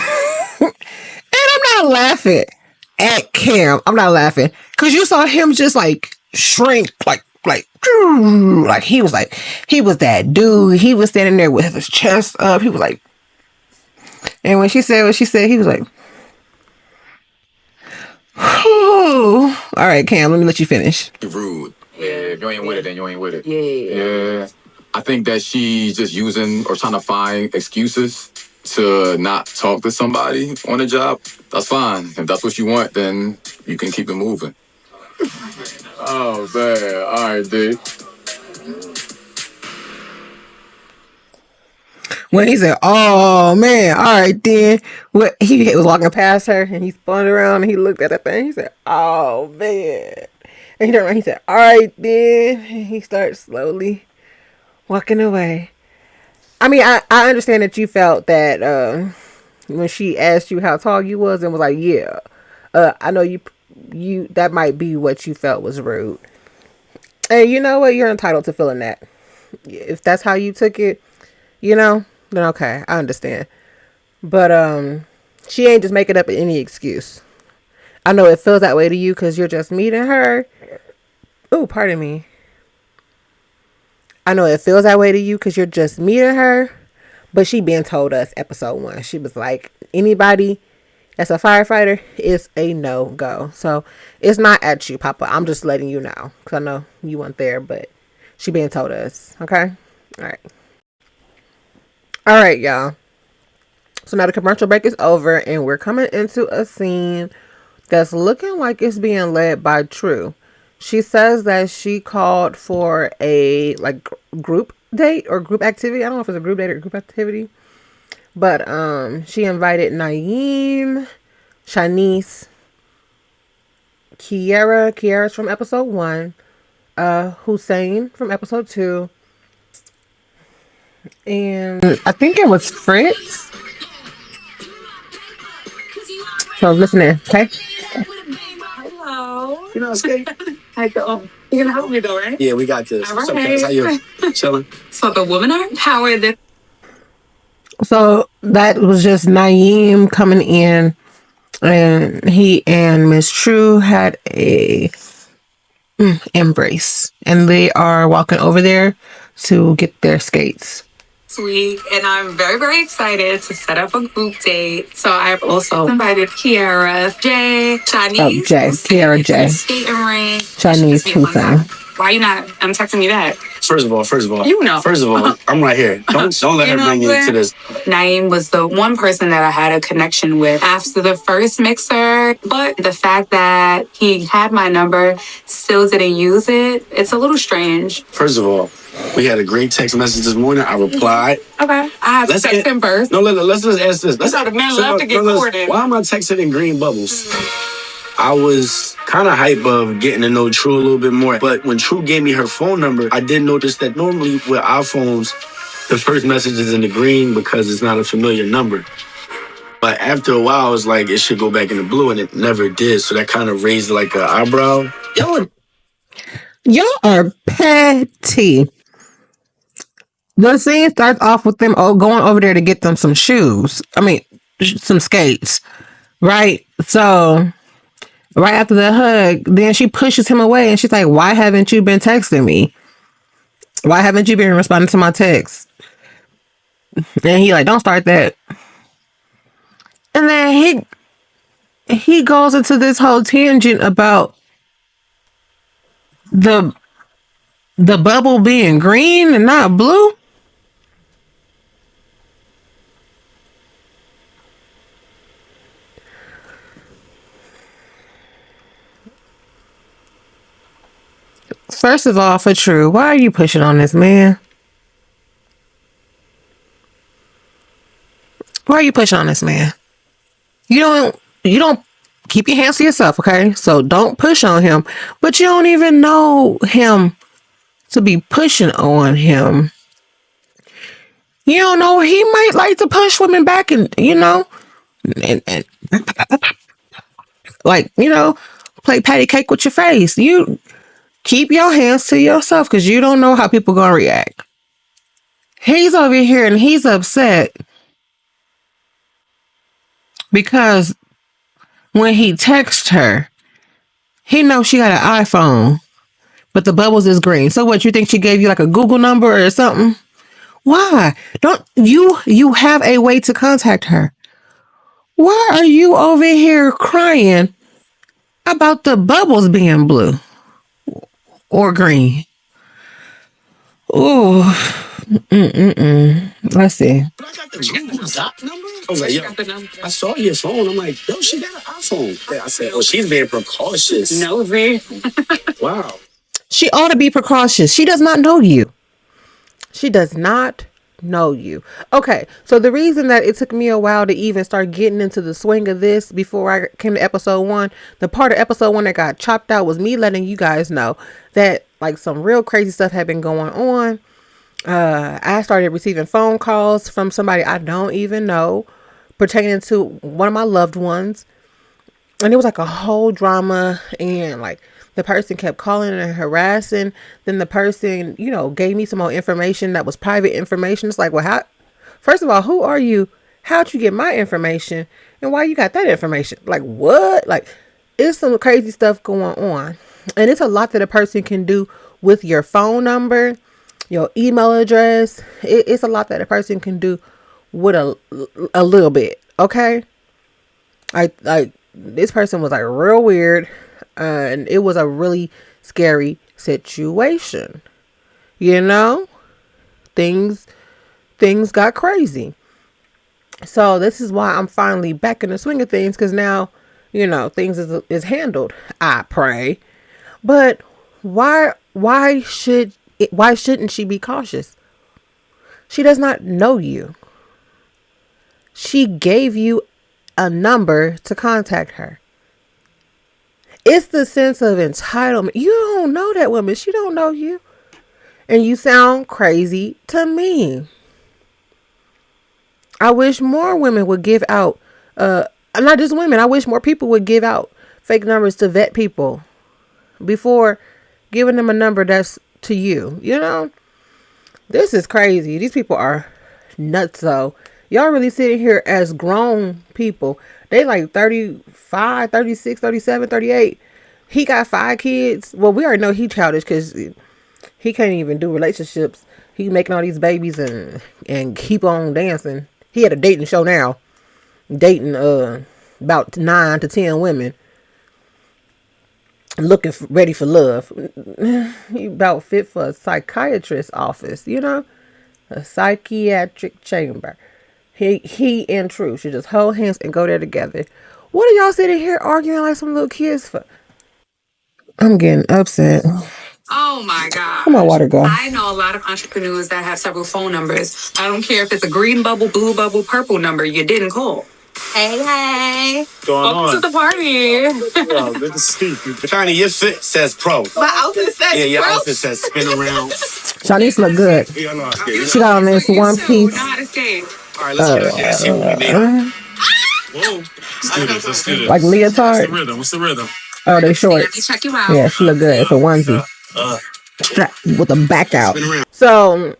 I'm not laughing at Cam. I'm not laughing because you saw him just like shrink, like he was that dude. He was standing there with his chest up. He was like, and when she said what she said, he was like, all right, Cam, let me let you finish. Rude. Yeah, if you ain't with it, then you ain't with it. Yeah. I think that she's just using or trying to find excuses to not talk to somebody on a job. That's fine. If that's what you want, then you can keep it moving. Oh, man. All right, dude. When he said, oh, man, all right, then. He was walking past her, and he spun around, and he looked at that thing. He said, oh, man. And he turned around, he said, all right, then. And he started slowly walking away. I mean, I understand that you felt that when she asked you how tall you was and was like, yeah. I know you that might be what you felt was rude. And you know what? You're entitled to feeling that. If that's how you took it, then okay, I understand. But she ain't just making up any excuse. I know it feels that way to you because you're just meeting her. Oh, pardon me. I know it feels that way to you because you're just meeting her. But she been told us episode 1. She was like, anybody that's a firefighter is a no-go. So it's not at you, Papa. I'm just letting you know because I know you weren't there, but she been told us. Okay? All right. All right, y'all. So now the commercial break is over, and we're coming into a scene that's looking like it's being led by True. She says that she called for a group date or group activity. I don't know if it's a group date or group activity. But she invited Naeem, Shanice, Kiara's from episode 1, Hussein from episode 2, and I think it was Fritz. So listen in, okay? Hello. You know, skate. Hi, girl. You're gonna help me though, right? Yeah, we got this. All What's up, right. guys? How you? Chilling. So the women are empowered. So that was just Naeem coming in, and he and Miss True had a embrace, and they are walking over there to get their skates. Sweet, and I'm very, very excited to set up a group date. So I've also invited Kiara, Jay, Chinese. Oh, Jay, Kiara, Jay, skating ring. Chinese, Hussein. Why are you not texting me back? First of all, you know. First of all, I'm right here. Don't let her bring you into this. Naeem was the one person that I had a connection with after the first mixer, but the fact that he had my number, still didn't use it, it's a little strange. First of all, we had a great text message this morning. I replied. Okay. I have to text him first. No, let's just ask this. That's how the men love to get courted. Why am I texting in green bubbles? I was kind of hype of getting to know True a little bit more. But when True gave me her phone number, I did notice that normally with iPhones, the first message is in the green because it's not a familiar number. But after a while, I was like, it should go back in the blue, and it never did. So that kind of raised like an eyebrow. Y'all are petty. The scene starts off with them going over there to get them some shoes. I mean, some skates. Right? So, right after the hug, then she pushes him away and she's like, why haven't you been texting me? Why haven't you been responding to my texts? And he like, don't start that. And then he goes into this whole tangent about the bubble being green and not blue. First of all, for True, why are you pushing on this man? Why are you pushing on this man? You don't keep your hands to yourself, okay? So don't push on him. But you don't even know him to be pushing on him. You don't know, he might like to push women back and like, play patty cake with your face. You keep your hands to yourself because you don't know how people gonna react. He's over here and he's upset because when he texts her, he knows she got an iPhone, but the bubbles is green. So what, you think she gave you like a Google number or something? Why? Don't you have a way to contact her? Why are you over here crying about the bubbles being blue or green? Ooh. Let's see. But I got the Google Doc number. I was like, yo, I saw your phone. I'm like, yo, she got an iPhone. I said, oh, she's being precautious. Nosy. Wow. She ought to be precautious. She does not know you. She does not know you. Okay, so the reason that it took me a while to even start getting into the swing of this before I came to episode 1, the part of episode 1 that got chopped out was me letting you guys know that like some real crazy stuff had been going on. I started receiving phone calls from somebody I don't even know pertaining to one of my loved ones. And it was like a whole drama, and like the person kept calling and harassing. Then the person, gave me some more information that was private information. It's like, well, first of all, who are you? How'd you get my information? And why you got that information? Like, what? Like, it's some crazy stuff going on. And it's a lot that a person can do with your phone number, your email address. It's a lot that a person can do with a little bit. Okay. This person was like real weird, and it was a really scary situation. Things got crazy. So this is why I'm finally back in the swing of things, because now, things is handled. I pray. But why shouldn't she be cautious? She does not know you. She gave you a number to contact her. It's the sense of entitlement. You don't know that woman. She don't know you. And you sound crazy to me. I wish more women would give out, not just women, I wish more people would give out fake numbers to vet people before giving them a number that's to you. This is crazy. These people are nuts. So y'all really sitting here as grown people. They like 35, 36, 37, 38. He got 5 kids. Well, we already know he childish because he can't even do relationships. He making all these babies and keep on dancing. He had a dating show now. Dating about 9 to 10 women. looking ready for love. He about fit for a psychiatrist's office, a psychiatric chamber. He and True should just hold hands and go there together. What are y'all sitting here arguing like some little kids for? I'm getting upset. Oh my God. Where my water go? I know a lot of entrepreneurs that have several phone numbers. I don't care if it's a green bubble, blue bubble, purple number, you didn't call. Hey. Welcome to the party. Oh, good to see you. China, your fit says pro. My outfit says Yeah, your pro. outfit says spin around. Shanice look good. Yeah, I know. I see it. She got on this one piece. Not a skate. All right, let's get it. Let's see what we made. Whoa. Let's do this. Let's do this. Like leotard. What's the rhythm? Oh, they Let me shorts. check you out. Yeah, she look good. It's a onesie. Strap with a back out. Spin around. So,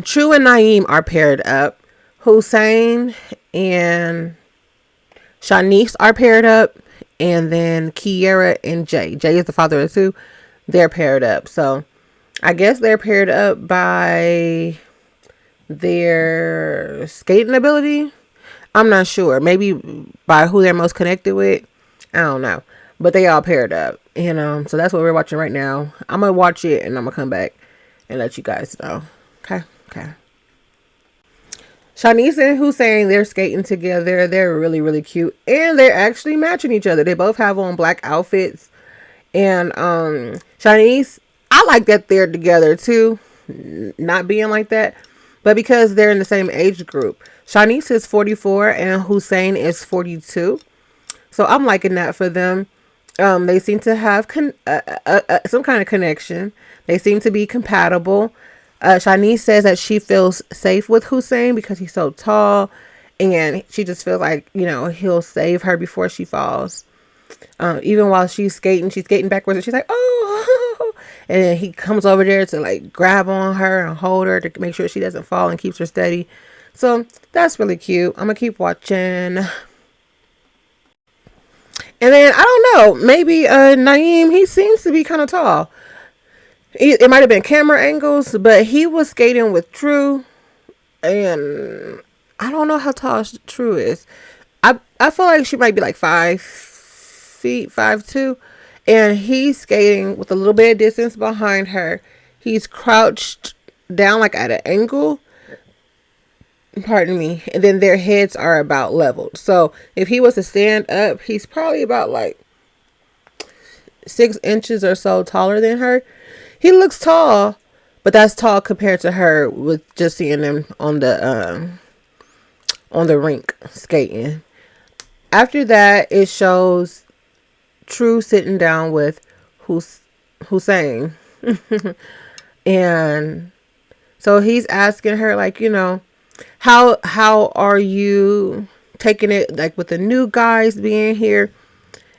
True and Naeem are paired up. Hussein and Shanice are paired up. And then Kiera and Jay. Jay is the father of the two. They're paired up. So, I guess they're paired up by their skating ability. I'm not sure. Maybe by who they're most connected with. I don't know. But they all paired up. And so that's what we're watching right now. I'm going to watch it and I'm going to come back and let you guys know. Okay. Shanice and Hussein, they're skating together. They're really, really cute. And they're actually matching each other. They both have on black outfits. And Shanice, I like that they're together too. Not being like that. But because they're in the same age group. Shanice is 44 and Hussein is 42. So I'm liking that for them. They seem to have some kind of connection. They seem to be compatible. Shanice says that she feels safe with Hussein because he's so tall. And she just feels like, he'll save her before she falls. Even while she's skating backwards. And she's like, oh. And then he comes over there to like grab on her and hold her to make sure she doesn't fall and keeps her steady. So that's really cute. I'm going to keep watching. And then, I don't know, maybe Naeem, he seems to be kind of tall. It might have been camera angles, but he was skating with True. And I don't know how tall True is. I feel like she might be like 5 feet, 5'2". And he's skating with a little bit of distance behind her. He's crouched down like at an angle. Pardon me. And then their heads are about leveled. So if he was to stand up, he's probably about like 6 inches or so taller than her. He looks tall, but that's tall compared to her with just seeing them on the rink skating. After that, it shows True sitting down with Hussein. And so he's asking her like, how are you taking it, like with the new guys being here?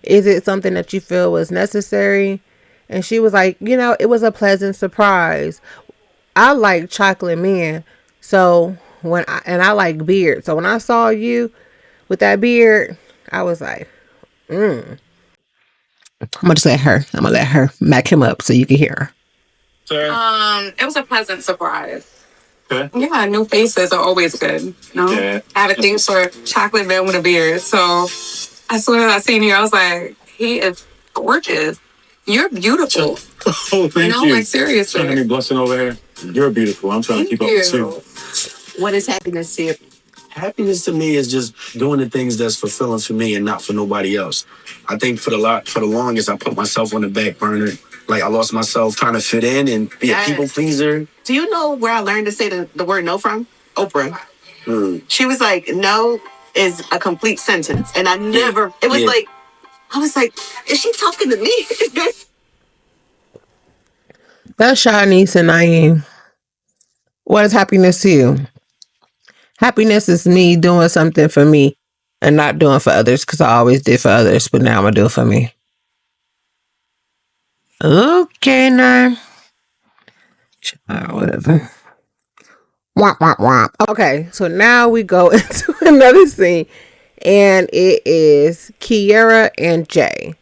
Is it something that you feel was necessary? And she was like, it was a pleasant surprise. I like chocolate men. So I like beard. So when I saw you with that beard, I was like, I'm gonna just let her back him up so you can hear her. It was a pleasant surprise. Okay. Yeah, new faces are always good. Yeah. I have a thing for chocolate man with a beard. So as soon as I seen you, I was like, he is gorgeous. You're beautiful. Oh, thank you. Like seriously. Trying to be blessing over here. You're beautiful. I'm trying to keep up with you. What is happiness to you? Happiness to me is just doing the things that's fulfilling for me and not for nobody else. I think for the longest, I put myself on the back burner. Like I lost myself trying to fit in and be a people pleaser. Do you know where I learned to say the word no from? Oprah. She was like, no is a complete sentence. And I never, it was like, I was like, is she talking to me? That's Shanice and Naeem. What is happiness to you? Happiness is me doing something for me and not doing for others because I always did for others, but now I'm going to do it for me. Okay, now. Whatever. Womp, womp, womp. Okay, so now we go into another scene, and it is Kiera and Jay.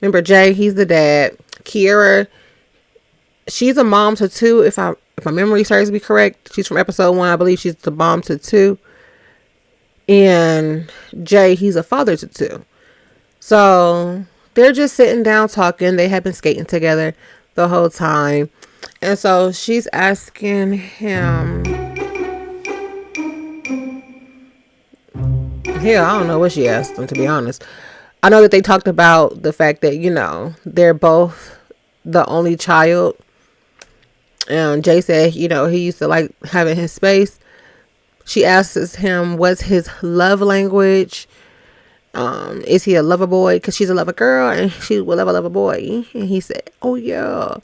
Remember, Jay, he's the dad. Kiera, she's a mom to two, if my memory serves me correct. She's from episode 1. I believe she's the mom to 2. And Jay, he's a father to 2. So they're just sitting down talking. They have been skating together the whole time. And so she's asking him, hell, I don't know what she asked him, to be honest. I know that they talked about the fact that, they're both the only child. And Jay said, he used to like having his space. She asks him, what's his love language? Is he a lover boy? Because she's a lover girl and she will love a lover boy. And he said, oh yeah.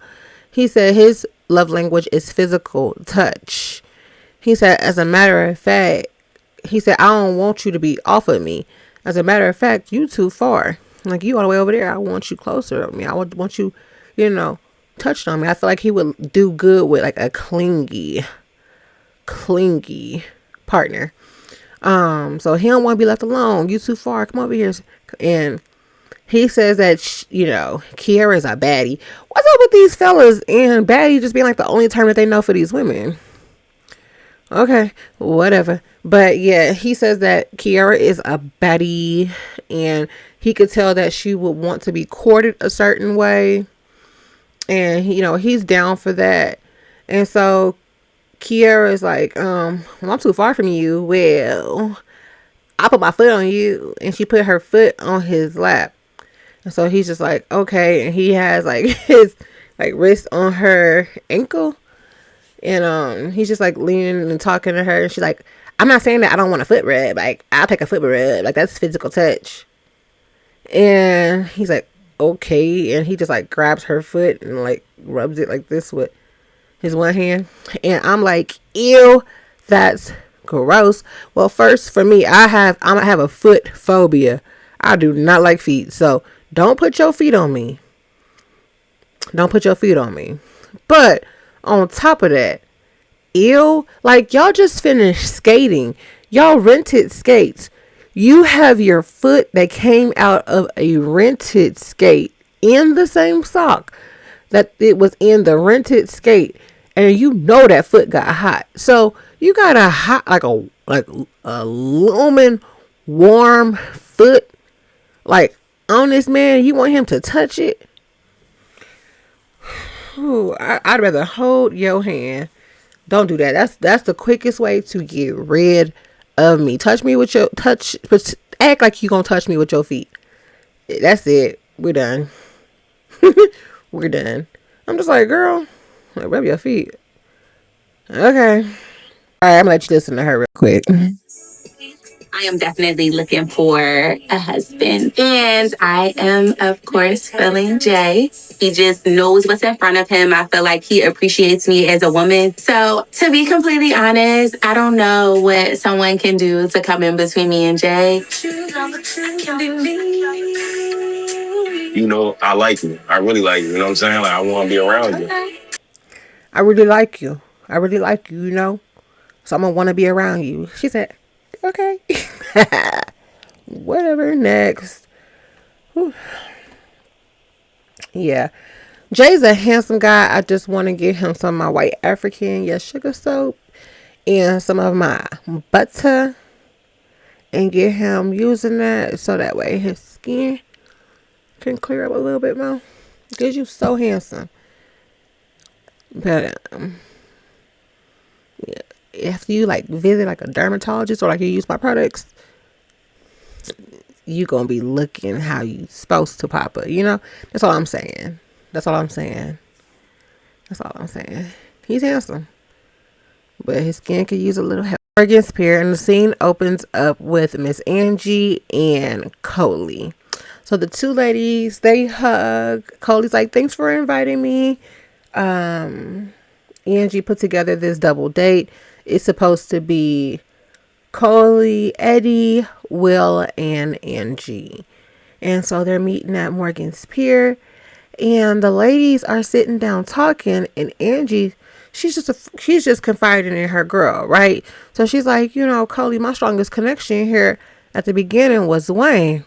He said his love language is physical touch. He said, as a matter of fact, he said, I don't want you to be off of me. As a matter of fact, you too far. Like, you all the way over there. I want you closer to me. I would want you, touched on me. I feel like he would do good with like a clingy partner. So he don't want to be left alone. You too far. Come over here. And he says that, Kiara's a baddie. What's up with these fellas and baddie just being like the only term that they know for these women? Okay, whatever. But yeah, he says that Kiara is a baddie and he could tell that she would want to be courted a certain way. And, he's down for that. And so Kiara is like, well, I'm too far from you. Well, I put my foot on you. And she put her foot on his lap. And so he's just like, okay. And he has like his like wrist on her ankle. And he's just like leaning and talking to her. And she's like, I'm not saying that I don't want a foot rub. Like, I'll take a foot rub. Like, that's physical touch. And he's like, okay. And he just like grabs her foot and like rubs it like this with his one hand. And I'm like, ew, that's gross. Well, first for me, I have a foot phobia. I do not like feet. So don't put your feet on me. Don't put your feet on me. But on top of that, ew, like y'all just finished skating. Y'all rented skates. You have your foot that came out of a rented skate in the same sock that it was in the rented skate. And that foot got hot. So you got a hot, like a lumen warm foot, like on this man. You want him to touch it? Ooh, I'd rather hold your hand. Don't do that. That's the quickest way to get rid of me. Touch me with your touch. Act like you gonna touch me with your feet. That's it. We're done. We're done. I'm just like, girl, like, rub your feet. Okay. All right, I'm gonna let you listen to her real quick. I am definitely looking for a husband. And I am, of course, feeling Jay. He just knows what's in front of him. I feel like he appreciates me as a woman. So, to be completely honest, I don't know what someone can do to come in between me and Jay. I like you. I really like you. You know what I'm saying? Like, I want to be around you. I really like you. I really like you, So I'm going to want to be around you. She said, okay. Whatever. Next. Whew. Yeah. Jay's a handsome guy. I just want to get him some of my white African, sugar soap and some of my butter and get him using that so that way his skin can clear up a little bit more. Because you so handsome. But yeah, if you like visit like a dermatologist or like you use my products, you gonna be looking how you supposed to, Papa. That's all I'm saying. That's all I'm saying. That's all I'm saying. He's handsome, but his skin could use a little help. Morgan's Pier, and the scene opens up with Miss Angie and Coley. So the two ladies, they hug. Coley's like, thanks for inviting me. Angie put together this double date. It's supposed to be Coley, Eddie, Will, and Angie. And so they're meeting at Morgan's Pier. And the ladies are sitting down talking. And Angie, she's just confiding in her girl, right? So she's like, Coley, my strongest connection here at the beginning was Wayne.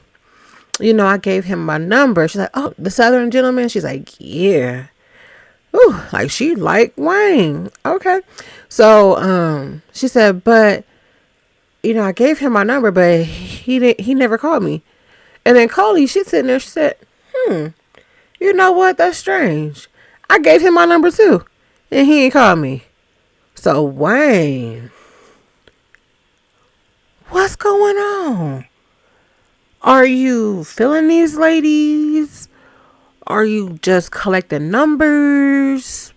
I gave him my number. She's like, oh, the Southern gentleman? She's like, yeah. Ooh, like she liked Wayne. Okay. So, she said, but, I gave him my number, but he never called me. And then Coley, she's sitting there, she said, You know what? That's strange. I gave him my number too, and he ain't called me. So Wayne, what's going on? Are you feeling these ladies? Are you just collecting numbers?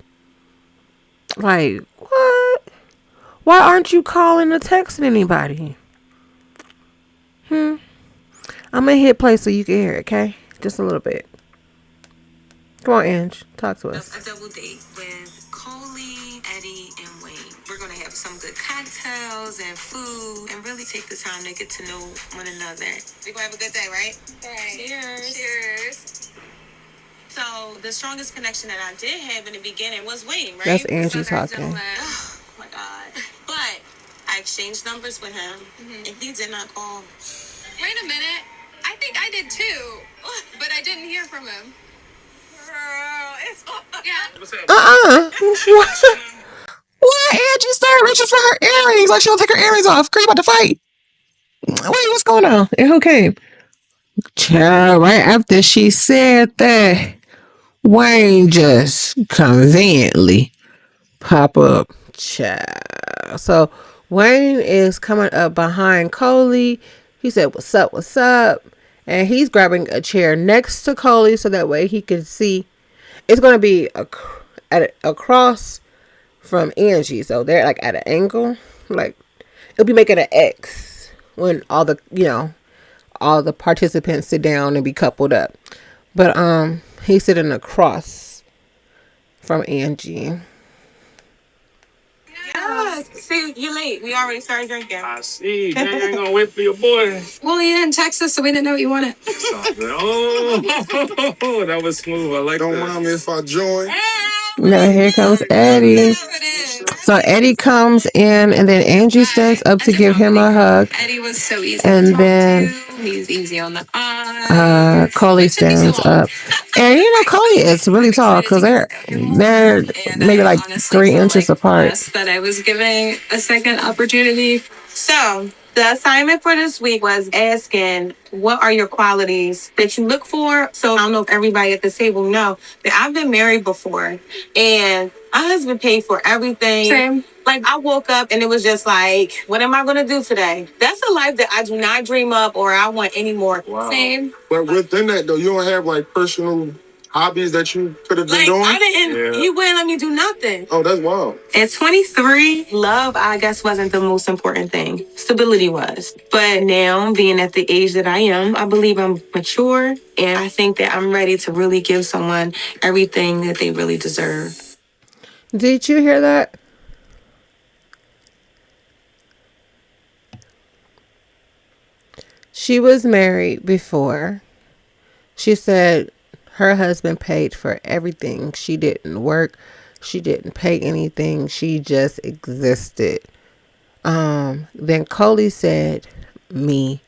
Like, what? Why aren't you calling or texting anybody? I'm gonna hit play so you can hear it, okay? Just a little bit. Come on, Ange. Talk to us. A double date with Coley, Eddie, and Wayne. We're gonna have some good cocktails and food and really take the time to get to know one another. We're gonna have a good day, right? Right. Cheers. Cheers. So the strongest connection that I did have in the beginning was Wayne, right? That's Angie talking. Oh my God. But I exchanged numbers with him and he did not call. Wait a minute. I think I did too, but I didn't hear from him. Girl, it's Why Angie started reaching for her earrings like she don't take her earrings off? Girl, you about to fight. Wait, what's going on? And who came? Child, right after she said that, Wayne just conveniently pop up. Child. So Wayne is coming up behind Coley. He said, "What's up? What's up?" And he's grabbing a chair next to Coley so that way he can see. It's going to be across from Angie. So they're like at an angle. Like it'll be making an X when all the participants sit down and be coupled up. But he's sitting across from Angie. Yes. See, you're late. We already started drinking. I see. Now you ain't gonna wait for your boy. Well, you didn't text us, so we didn't know what you wanted. Oh, that was smooth. I like that. Don't mind me if I join. Now here comes Eddie. So Eddie comes in, and then Angie stands up to give him a hug. Eddie was so easy And to talk then to. He's easy on the eyes. Coley stands up. And Coley is really tall because they're maybe like 3 inches apart. That I was giving a second opportunity. So, the assignment for this week was asking, what are your qualities that you look for? So, I don't know if everybody at the table know that I've been married before. And my husband paid for everything. Same. Like, I woke up and it was just like, what am I going to do today? That's a life that I do not dream up or I want anymore. Wow. Same. But within that, though, you don't have like personal hobbies that you could have been Like, doing? I didn't, he wouldn't let me do nothing. Oh, that's wild. At 23, love, I guess, wasn't the most important thing. Stability was. But now, being at the age that I am, I believe I'm mature. And I think that I'm ready to really give someone everything that they really deserve. Did you hear that? She was married before. She said her husband paid for everything. She didn't work. She didn't pay anything. She just existed. Then Coley said, "Me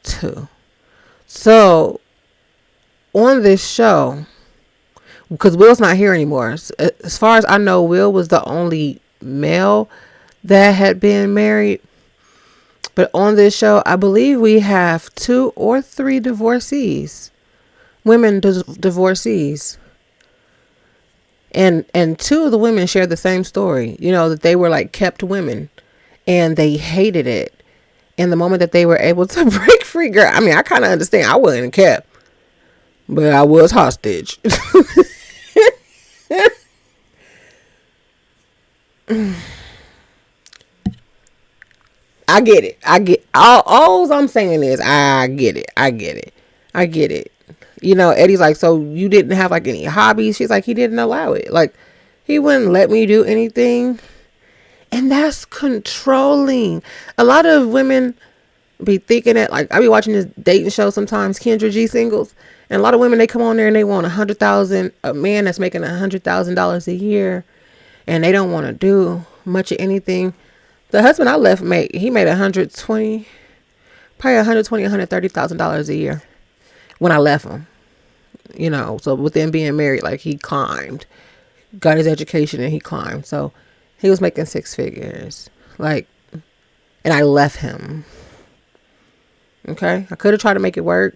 too." So on this show, because Will's not here anymore. As far as I know, Will was the only male that had been married. But on this show, I believe we have 2 or 3 divorcees. Women divorcees. And 2 of the women share the same story. That they were like kept women. And they hated it. And the moment that they were able to break free, girl, I mean, I kind of understand. I wasn't kept. But I was hostage. I get it. All I'm saying is I get it. Eddie's like, so you didn't have like any hobbies? She's like, he didn't allow it. Like, he wouldn't let me do anything. And that's controlling. A lot of women be thinking that, like, I be watching this dating show sometimes, Kendra G Singles, and a lot of women, they come on there and they want $100,000, a man that's making $100,000 a year, and they don't want to do much of anything. The husband I left he made probably $130,000 a year when I left him. So with them being married, like, he climbed, got his education and he climbed. So he was making 6 figures, like, and I left him. Okay, I could have tried to make it work,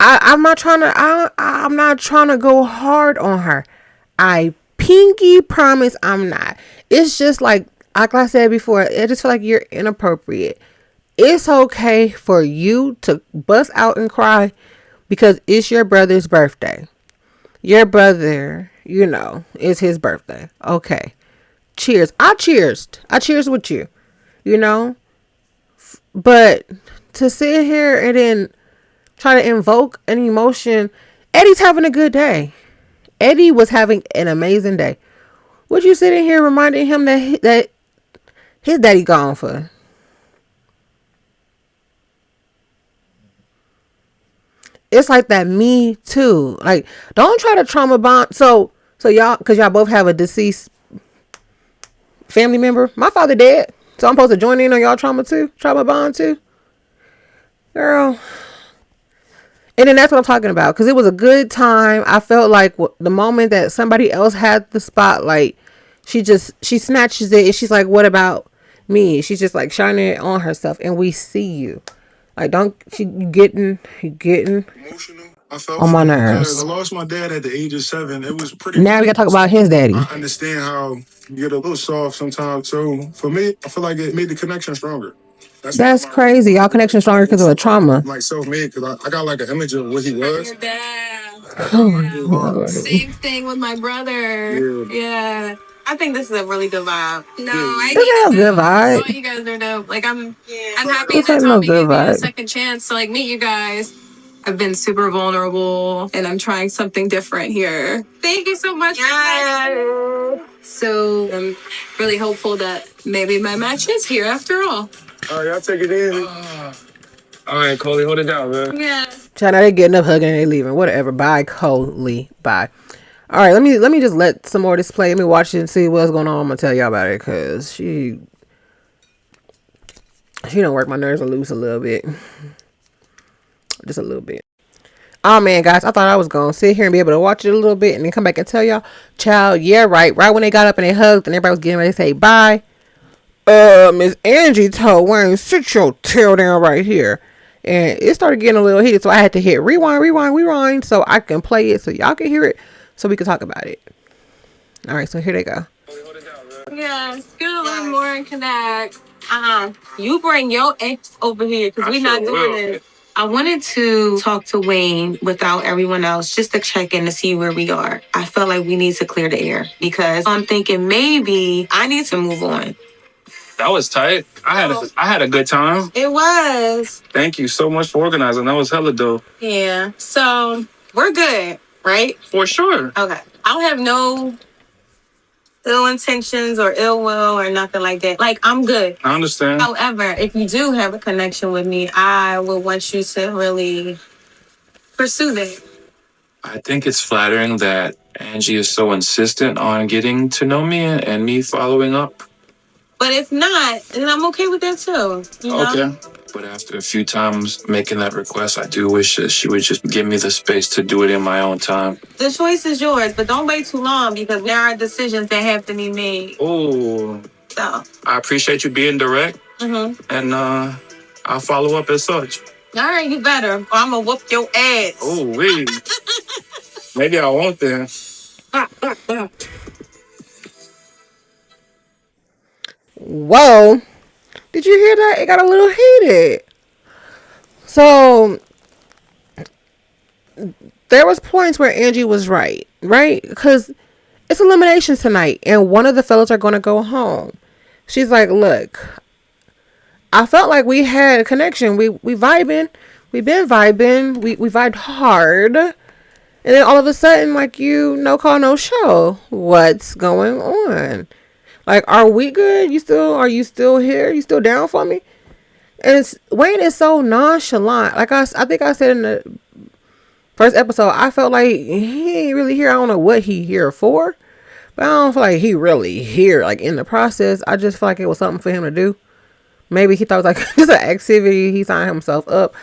I'm not trying to. I'm not trying to go hard on her. I pinky promise I'm not. It's just like I said before. I just feel like you're inappropriate. It's okay for you to bust out and cry because it's your brother's birthday. Your brother, it's his birthday. Okay. Cheers. I cheersed. I cheers with you. You know? But to sit here and then try to invoke an emotion, Eddie's having a good day. Eddie was having an amazing day. Would you sit in here reminding him that his daddy gone for? It's like that me too. Like, don't try to trauma bond. So y'all, because y'all both have a deceased family member. My father dead. So I'm supposed to join in on y'all trauma bond too. Girl. And then that's what I'm talking about. Because it was a good time. I felt like the moment that somebody else had the spotlight, she snatches it and she's like, what about me? She's just like shining it on herself. And we see you. Like, you getting Emotional. I felt on my because nerves. I lost my dad at the age of 7. It was pretty. Now we gotta talk about his daddy. I understand how you get a little soft sometimes. So for me, I feel like it made the connection stronger. That's crazy. Y'all connection stronger because of a trauma. Like self-made, because I got like an image of what he was. Your dad. Oh my Lord. Same thing with my brother. Yeah. I think this is a really good vibe. No, I This ain't no good all vibe. you guys are dope. Like I'm happy This that ain't no Tommy good gave me a vibe. second chance to like meet you guys. I've been super vulnerable and I'm trying something different here. Thank you so much. So I'm really hopeful that maybe my match is here after all. All right, y'all take it easy. All right, Coley, hold it down, man. Yeah. China, they getting up, hugging, and they leaving. Whatever. Bye, Coley. Bye. All right, let me just let some more of this play. Let me watch it and see what's going on. I'm gonna tell y'all about it because she don't work my nerves loose a little bit, just a little bit. Oh man, guys, I thought I was gonna sit here and be able to watch it a little bit and then come back and tell y'all, child, yeah, right when they got up and they hugged and everybody was getting ready to say bye. Miss Angie told Wayne, sit your tail down right here. And it started getting a little heated, so I had to hit rewind so I can play it so y'all can hear it so we can talk about it. All right, so here they go. Yeah, get a little more and connect. You bring your ex over here because we're not doing it. I wanted to talk to Wayne without everyone else just to check in to see where we are. I felt like we need to clear the air because I'm thinking maybe I need to move on. That was tight. I had a good time. It was. Thank you so much for organizing. That was hella dope. Yeah. So we're good, right? For sure. Okay. I don't have no ill intentions or ill will or nothing like that. Like, I'm good. I understand. However, if you do have a connection with me, I would want you to really pursue that. I think it's flattering that Angie is so insistent on getting to know me and me following up. But if not, then I'm okay with that too. You know? Okay. But after a few times making that request, I do wish that she would just give me the space to do it in my own time. The choice is yours, but don't wait too long because there are decisions that have to be made. Oh, So. I appreciate you being direct. Mm-hmm. And I'll follow up as such. All right, you better, or I'm gonna whoop your ass. Oh, wait. Maybe I won't then. Whoa. Did you hear that? It got a little heated. So there was points where Angie was right? Because it's eliminations tonight, and one of the fellas are going to go home. She's like, look, I felt like we had a connection. We vibing. We've been vibing. We vibed hard. And then all of a sudden, like, no call, no show. What's going on? Like, are we good? Are you still here? You still down for me? And Wayne is so nonchalant. Like I think I said in the first episode, I felt like he ain't really here. I don't know what he here for, but I don't feel like he really here. Like in the process, I just feel like it was something for him to do. Maybe he thought it was like just an activity. He signed himself up.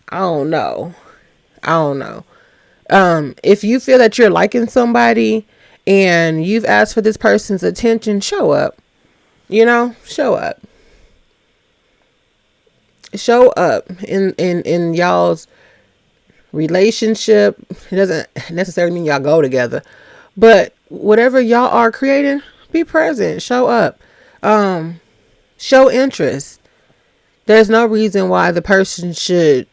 I don't know. If you feel that you're liking somebody and you've asked for this person's attention, show up. Show up. Show up in y'all's relationship. It doesn't necessarily mean y'all go together, but whatever y'all are creating, be present, show up, show interest. There's no reason why the person should,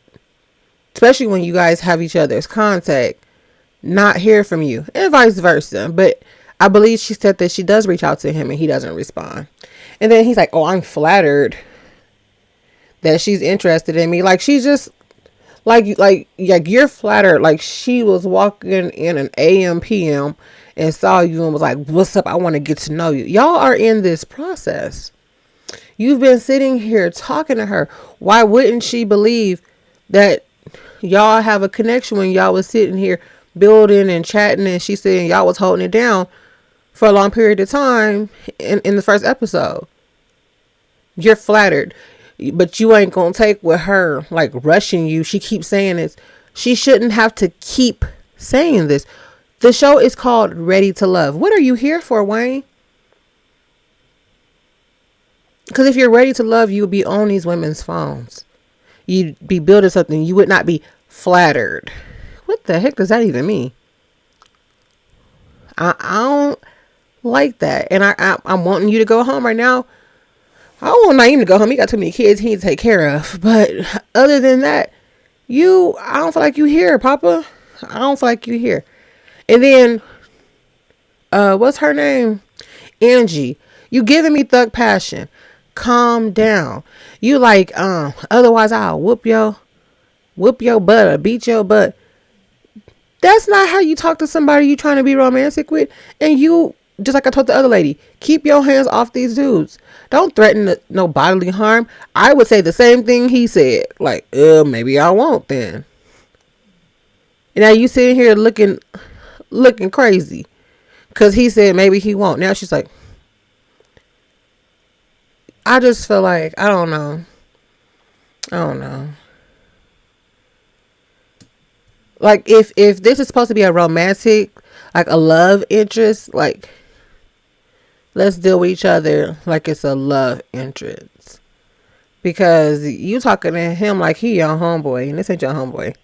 especially when you guys have each other's contact, not hear from you, and vice versa. But I believe she said that she does reach out to him and he doesn't respond. And then he's like, oh, I'm flattered that she's interested in me. Like, she's just like you're flattered. Like, she was walking in an AM PM and saw you and was like, what's up? I want to get to know you. Y'all are in this process. You've been sitting here talking to her. Why wouldn't she believe that y'all have a connection when y'all was sitting here building and chatting, and she said y'all was holding it down for a long period of time in the first episode? You're flattered, but you ain't gonna take with her like rushing you. She keeps saying this. She shouldn't have to keep saying this. The show is called Ready to Love. What are you here for, Wayne? Because if you're ready to love, you would be on these women's phones. You'd be building something. You would not be flattered. What the heck does that even mean? I don't like that. And I'm wanting you to go home right now. I don't want Naeem to go home. He got too many kids he needs to take care of. But other than that, I don't feel like you here, Papa. I don't feel like you here. And then, what's her name? Angie. You giving me thug passion. Calm down. You like, otherwise I'll whoop your butt or beat your butt. That's not how you talk to somebody you trying to be romantic with. And you, just like I told the other lady, keep your hands off these dudes. Don't threaten no bodily harm. I would say the same thing he said. Like, maybe I won't then. And now you sitting here looking crazy. Because he said maybe he won't. Now she's like, I just feel like, I don't know. Like, if this is supposed to be a romantic, like a love interest, like, let's deal with each other like it's a love interest. Because you talking to him like he your homeboy, and this ain't your homeboy.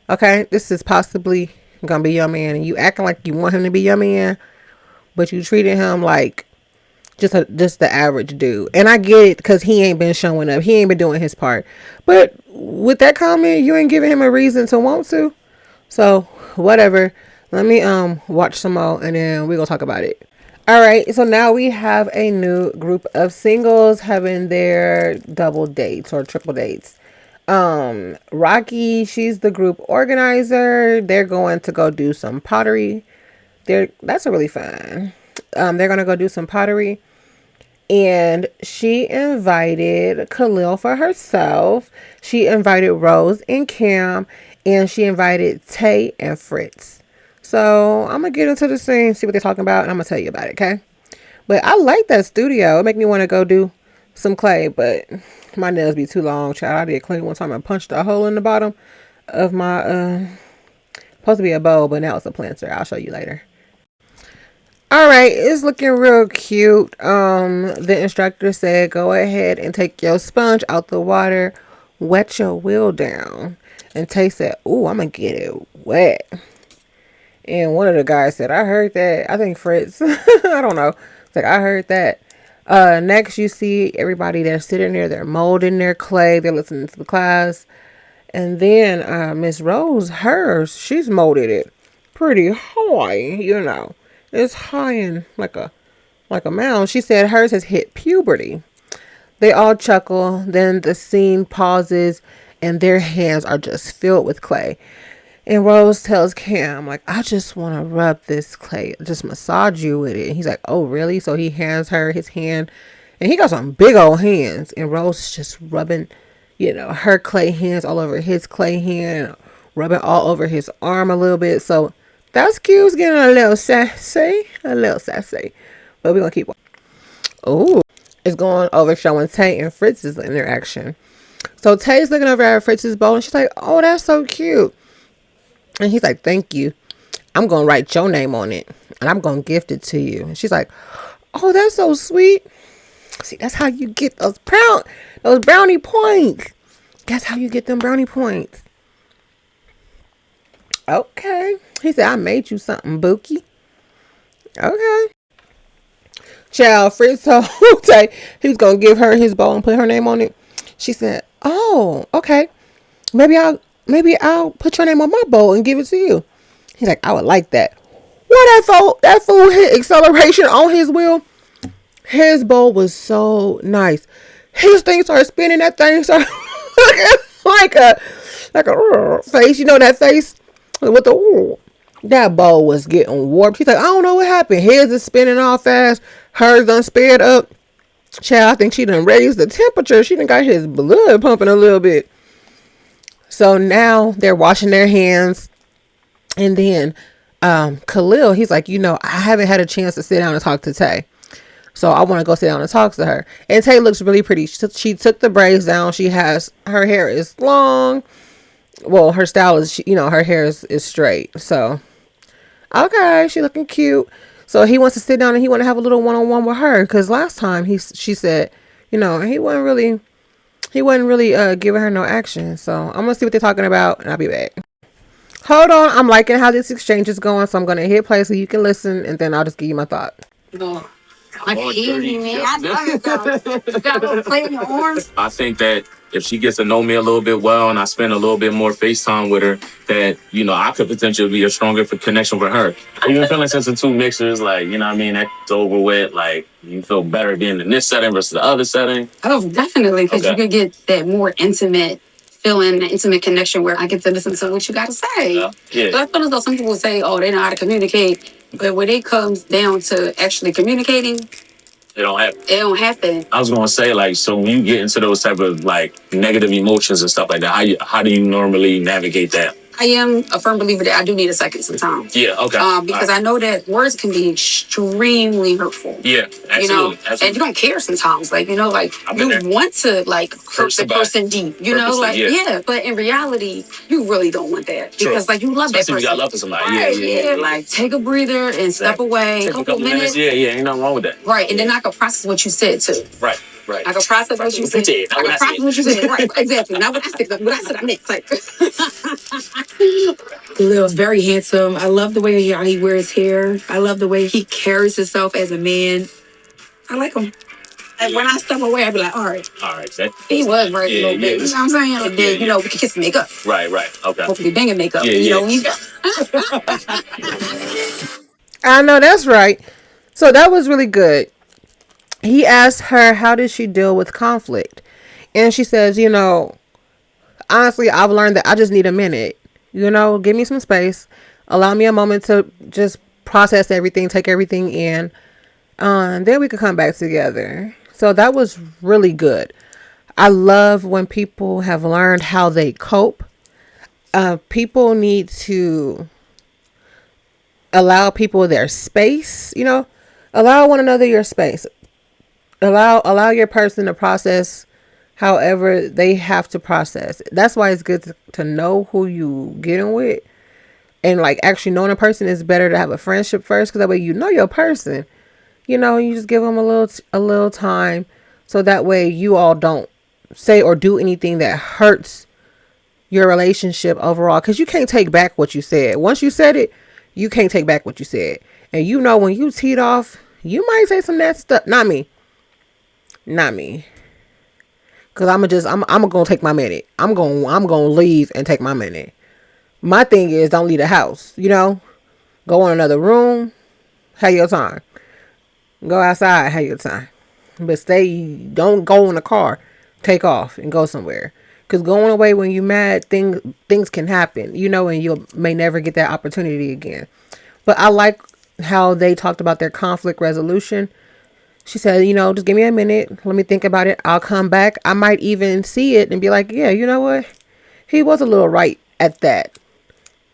Okay? This is possibly gonna be your man, and you acting like you want him to be your man, but you treating him like just the average dude. And I get it, because he ain't been showing up. He ain't been doing his part. But with that comment, you ain't giving him a reason to want to. So, whatever. Let me watch some more, and then we're going to talk about it. All right. So now we have a new group of singles having their double dates or triple dates. Rocky, she's the group organizer. They're going to go do some pottery. That's really fun. They're going to go do some pottery. And she invited Khalil for herself. She invited Rose and Cam. And she invited Tay and Fritz. So I'm going to get into the scene, see what they're talking about. And I'm going to tell you about it, okay? But I like that studio. It make me want to go do some clay. But my nails be too long, child. I did clay one time and punched a hole in the bottom of my, supposed to be a bowl, but now it's a planter. I'll show you later. All right, it's looking real cute. The instructor said, go ahead and take your sponge out the water, wet your wheel down. And Tay said, ooh, I'm going to get it wet. And one of the guys said, I heard that. I think Fritz. I don't know. It's like, I heard that. Next, you see everybody that's sitting there. They're molding their clay. They're listening to the class. And then Miss Rose, she's molded it pretty high, you know. It's high and like a mound. She said hers has hit puberty. They all chuckle. Then the scene pauses and their hands are just filled with clay. And Rose tells Cam, like, I just want to rub this clay, just massage you with it. And he's like, oh, really? So he hands her his hand, and he got some big old hands. And Rose is just rubbing, her clay hands all over his clay hand, rubbing all over his arm a little bit. So that's cute. It's getting a little sassy. But we're going to keep watching. Oh, it's going over showing Tay and Fritz's interaction. So Tay's looking over at Fritz's bowl, and she's like, oh, that's so cute. And he's like, thank you. I'm going to write your name on it, and I'm going to gift it to you. And she's like, oh, that's so sweet. See, that's how you get those brownie points. That's how you get them brownie points. Okay. He said, I made you something, Bookie. Okay. Child, Fritz told Tay he was going to give her his bowl and put her name on it. She said, oh, okay. Maybe I'll put your name on my bowl and give it to you. He's like, I would like that. What that fool hit acceleration on his wheel. His bowl was so nice. His thing started spinning. That thing started like a face. You know that face with the that bowl was getting warped. He's like, I don't know what happened. His is spinning all fast. Hers done sped up. Child, I think she done raised the temperature. She done got his blood pumping a little bit. So now they're washing their hands. And then Khalil, he's like, I haven't had a chance to sit down and talk to Tay. So I want to go sit down and talk to her. And Tay looks really pretty. She took the braids down. Her hair is long. Well, her style is, her hair is straight. So, okay, she looking cute. So he wants to sit down and he want to have a little one-on-one with her. Because last time she said, he wasn't really giving her no action. So I'm going to see what they're talking about and I'll be back. Hold on. I'm liking how this exchange is going. So I'm going to hit play so you can listen and then I'll just give you my thought. I think that if she gets to know me a little bit well and I spend a little bit more FaceTime with her, that, I could potentially be a stronger connection with her. Even feeling since the two mixers, that's over with. Like, you feel better being in this setting versus the other setting. Oh, definitely, because you can get that more intimate feeling, intimate connection where I get to listen to what you got to say. Yeah. So I feel as though some people say, oh, they know how to communicate. But when it comes down to actually communicating, it don't happen. It don't happen. I was gonna say, so when you get into those type of negative emotions and stuff like that, how do you normally navigate that? I am a firm believer that I do need a second sometimes. Yeah, okay. Because I know that words can be extremely hurtful. Yeah, absolutely. Absolutely. And you don't care sometimes. You want to hurt the person deep. Yeah. But in reality, you really don't want that. Because you love that person. You got love for somebody. Right, yeah. Take a breather and step away. Take a couple minutes. Yeah, ain't nothing wrong with that. Right, and then I can process what you said too. Right. I can process what you said. Right, exactly. Not what I said. What I said, I meant. Khalil's very handsome. I love the way he wears hair. I love the way he carries himself as a man. I like him. When I step away, I be like, all right. He was right a little bit. You know what I'm saying? And then, we can kiss and make up. Right. Okay. Hopefully banging makeup. I know that's right. So that was really good. He asked her, how did she deal with conflict? And she says, honestly, I've learned that I just need a minute. Give me some space. Allow me a moment to just process everything, take everything in. Then we could come back together. So that was really good. I love when people have learned how they cope. People need to allow people their space, allow one another your space. Allow your person to process however they have to process. That's why it's good to know who you getting with. And actually knowing a person is better to have a friendship first, because that way your person. You just give them a little time, so that way you all don't say or do anything that hurts your relationship overall, because you can't take back what you said. Once you said it, you can't take back what you said. And when you teed off, you might say some nasty stuff. Not me. Cause I'm gonna take my minute. I'm gonna leave and take my minute. My thing is, don't leave the house. Go in another room, have your time. Go outside, have your time. But don't go in the car. Take off and go somewhere. Cause going away when you mad, things can happen. And you may never get that opportunity again. But I like how they talked about their conflict resolution. She said, just give me a minute. Let me think about it. I'll come back. I might even see it and be like, yeah, you know what? He was a little right at that.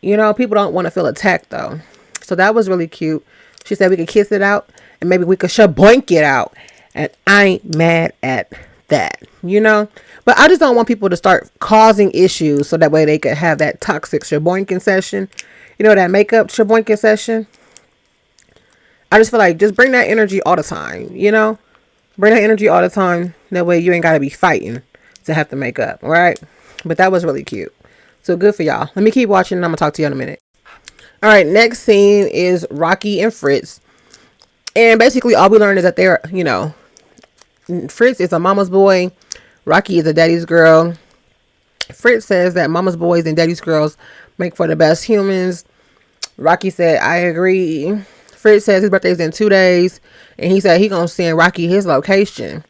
People don't want to feel attacked though. So that was really cute. She said we could kiss it out and maybe we could shaboink it out. And I ain't mad at that, But I just don't want people to start causing issues so that way they could have that toxic shaboinking session. That makeup shaboinking session. I just feel like just bring that energy all the time, Bring that energy all the time. That way you ain't got to be fighting to have to make up, all right? But that was really cute. So good for y'all. Let me keep watching and I'm going to talk to you in a minute. All right, next scene is Rocky and Fritz. And basically all we learn is that they're, Fritz is a mama's boy. Rocky is a daddy's girl. Fritz says that mama's boys and daddy's girls make for the best humans. Rocky said, I agree. Fritz says his birthday's in 2 days. And he said he gonna send Rocky his location.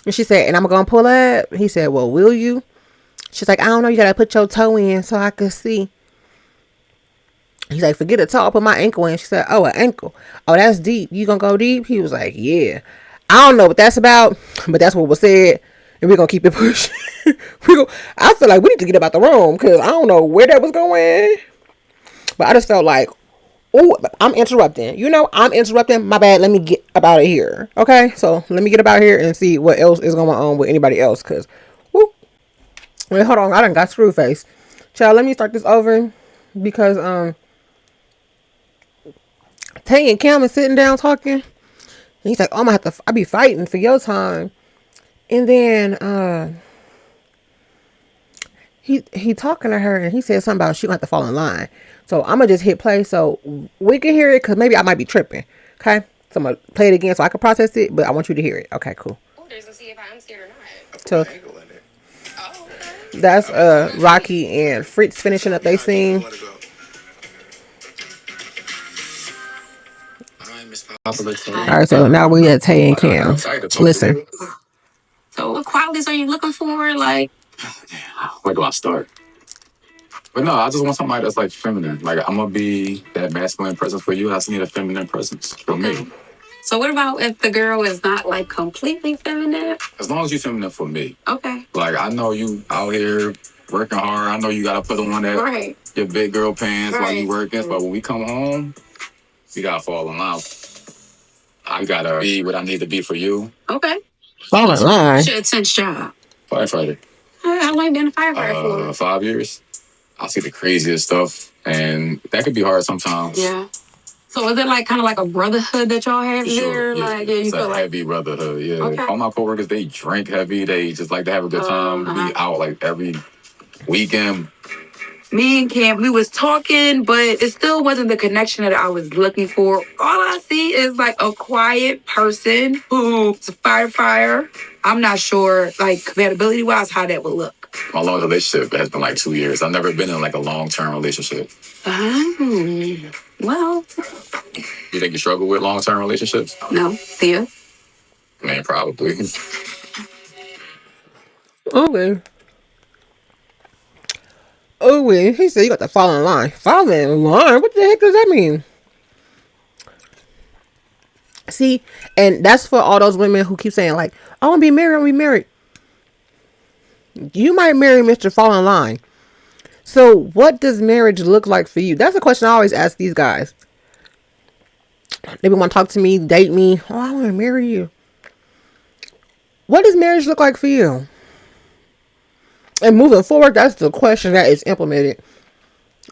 And she said, and I'm gonna pull up. He said, well, will you? She's like, I don't know. You gotta put your toe in so I can see. He's like, forget a toe. I'll put my ankle in. She said, oh, an ankle. Oh, that's deep. You gonna go deep? He was like, yeah. I don't know what that's about, but that's what was said. And we're gonna keep it pushing. I feel like we need to get about the room because I don't know where that was going. But I just felt like, oh, I'm interrupting. I'm interrupting. My bad. Let me get about it here. Okay? So let me get about here and see what else is going on with anybody else. Because, wait, hold on. I done got screw face. Child, let me start this over. Because, Tay and Cam is sitting down talking. And he's like, oh, I be fighting for your time. And then, he talking to her and he said something about she gonna have to fall in line. So I'm gonna just hit play so we can hear it because maybe I might be tripping. Okay, so I'm gonna play it again so I can process it, but I want you to hear it. Okay, cool. To see if I'm scared or not. So that's Rocky and Fritz finishing up their scene. All right, so now we at Tay and Cam. Listen. So what qualities are you looking for? Like, Where do I start? But no, I just want somebody that's like feminine. Like I'm gonna be that masculine presence for you. I just need a feminine presence for me. so what about if the girl is not like completely feminine? As long as you're feminine for me. Okay. Like I know you out here working hard. I know you gotta put on that your big girl pants while you working. But when we come home, we gotta fall in line. I gotta be what I need to be for you. Okay. Fall in line. What's your intense job? Firefighter. How long you been a firefighter for? 5 years. I see the craziest stuff, and that could be hard sometimes. Yeah. So is it like kind of like a brotherhood that y'all have Sure, there? yeah. Like, you It's feel a like heavy brotherhood, yeah. Okay. All my coworkers, they drink heavy. They just like to have a good time. Be out like every weekend. Me and Cam, we was talking, but it still wasn't the connection that I was looking for. All I see is like a quiet person who's a firefighter. I'm not sure, like compatibility wise, how that would look. My long relationship has been like 2 years. I've never been in like a long-term relationship. Well, You think you struggle with long-term relationships? no, Thea. Man, probably. Okay. Oh, wait. He said you got to fall in line. Fall in line? What the heck does that mean? See, and that's for all those women who keep saying like, I want to be married, I want to be married. You might marry Mr. Fall in Line. So what does marriage look like for you? That's a question I always ask these guys. They want to talk to me, date me. Oh, I want to marry you. What does marriage look like for you? And moving forward, that's the question that is implemented.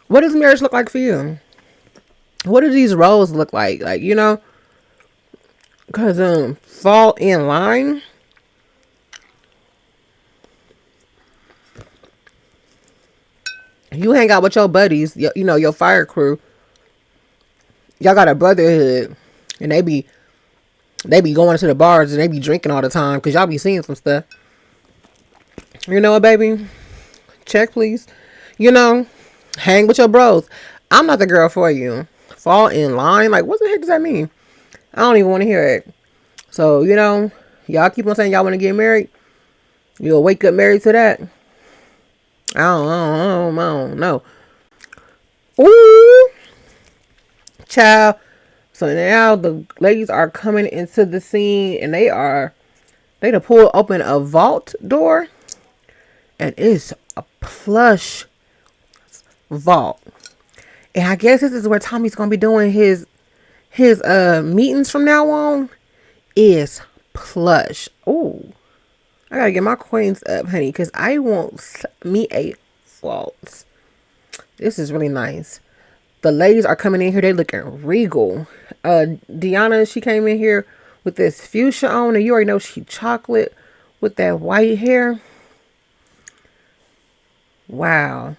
What does marriage look like for you? What do these roles look like? Like, because fall in line. You hang out with your buddies, your fire crew. Y'all got a brotherhood, and they be going to the bars and they be drinking all the time because y'all be seeing some stuff. You know what, baby? Check, please. Hang with your bros. I'm not the girl for you. Fall in line? Like, what the heck does that mean? I don't even want to hear it. So, y'all keep on saying y'all want to get married. You'll wake up married to that. I don't know. Ooh. Child. So now the ladies are coming into the scene and they done pull open a vault door. And it's a plush vault. And I guess this is where Tommy's gonna be doing his meetings from now on. Is plush. Ooh. I gotta get my coins up, honey, because I want me a vault. This is really nice. The ladies are coming in here. They looking regal. Deanna, she came in here with this fuchsia on, and you already know she chocolate with that white hair. Wow.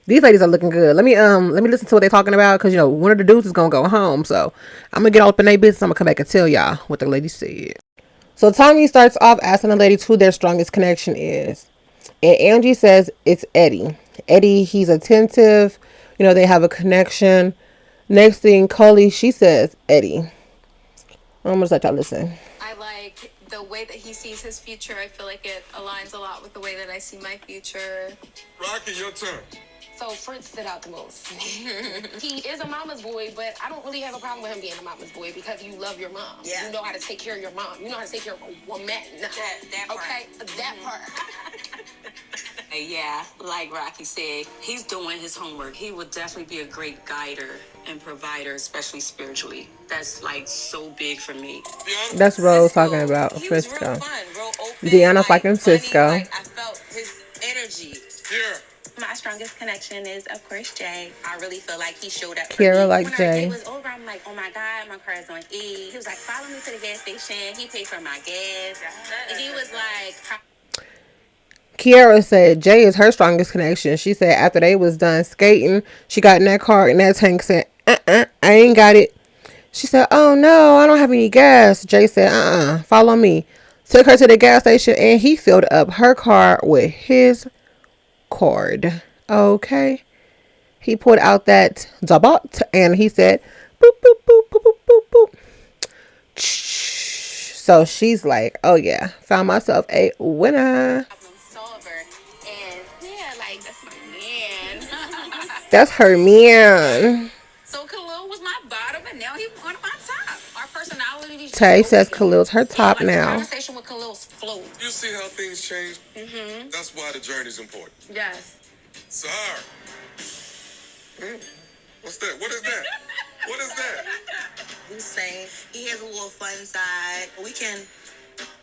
These ladies are looking good. Let me listen to what they're talking about because one of the dudes is gonna go home. So I'm gonna get all up in their business. I'm gonna come back and tell y'all what the lady said. So Tanya starts off asking the ladies who their strongest connection is. And Angie says it's Eddie. Eddie, he's attentive. They have a connection. Next thing, Coley, she says Eddie. I'm gonna let y'all listen. I like the way that he sees his future. I feel like it aligns a lot with the way that I see my future. Rocky, your turn. So Fritz stood out the most. He is a mama's boy, but I don't really have a problem with him being a mama's boy because you love your mom. Yeah. You know how to take care of your mom. You know how to take care of a woman. That part. Okay? That part. Yeah, like Rocky said, he's doing his homework. He would definitely be a great guider and provider, especially spiritually. That's like so big for me. That's Rose talking about He was Frisco. real fun, real open. Deanna's liking funny, Cisco. I felt his energy. Yeah. My strongest connection is, of course, Jay. I really feel like he showed up for Kira me. like When our Jay. date was over, I'm like, oh my God, my car is on E. He was like, follow me to the gas station. He paid for my gas. And he was like... Kiara said Jay is her strongest connection. She said after they was done skating, she got in that car and that tank said, I ain't got it. She said, oh no, I don't have any gas. Jay said, follow me. Took her to the gas station and he filled up her car with his cord. Okay. He pulled out that Zabot and he said, boop, boop, boop, boop, boop, boop, boop. So she's like, oh yeah, found myself a winner. And yeah, like, that's my man. That's her man. So Khalil was my bottom, and now he's one of my top. Our personalities. Tay says Khalil's her top Like, the now. conversation with Khalil's flow. You see how things change? Mm-hmm. That's why the journey's important. Yes. Sahar. What's that? What is that? What is that? Insane. He has a little fun side. We can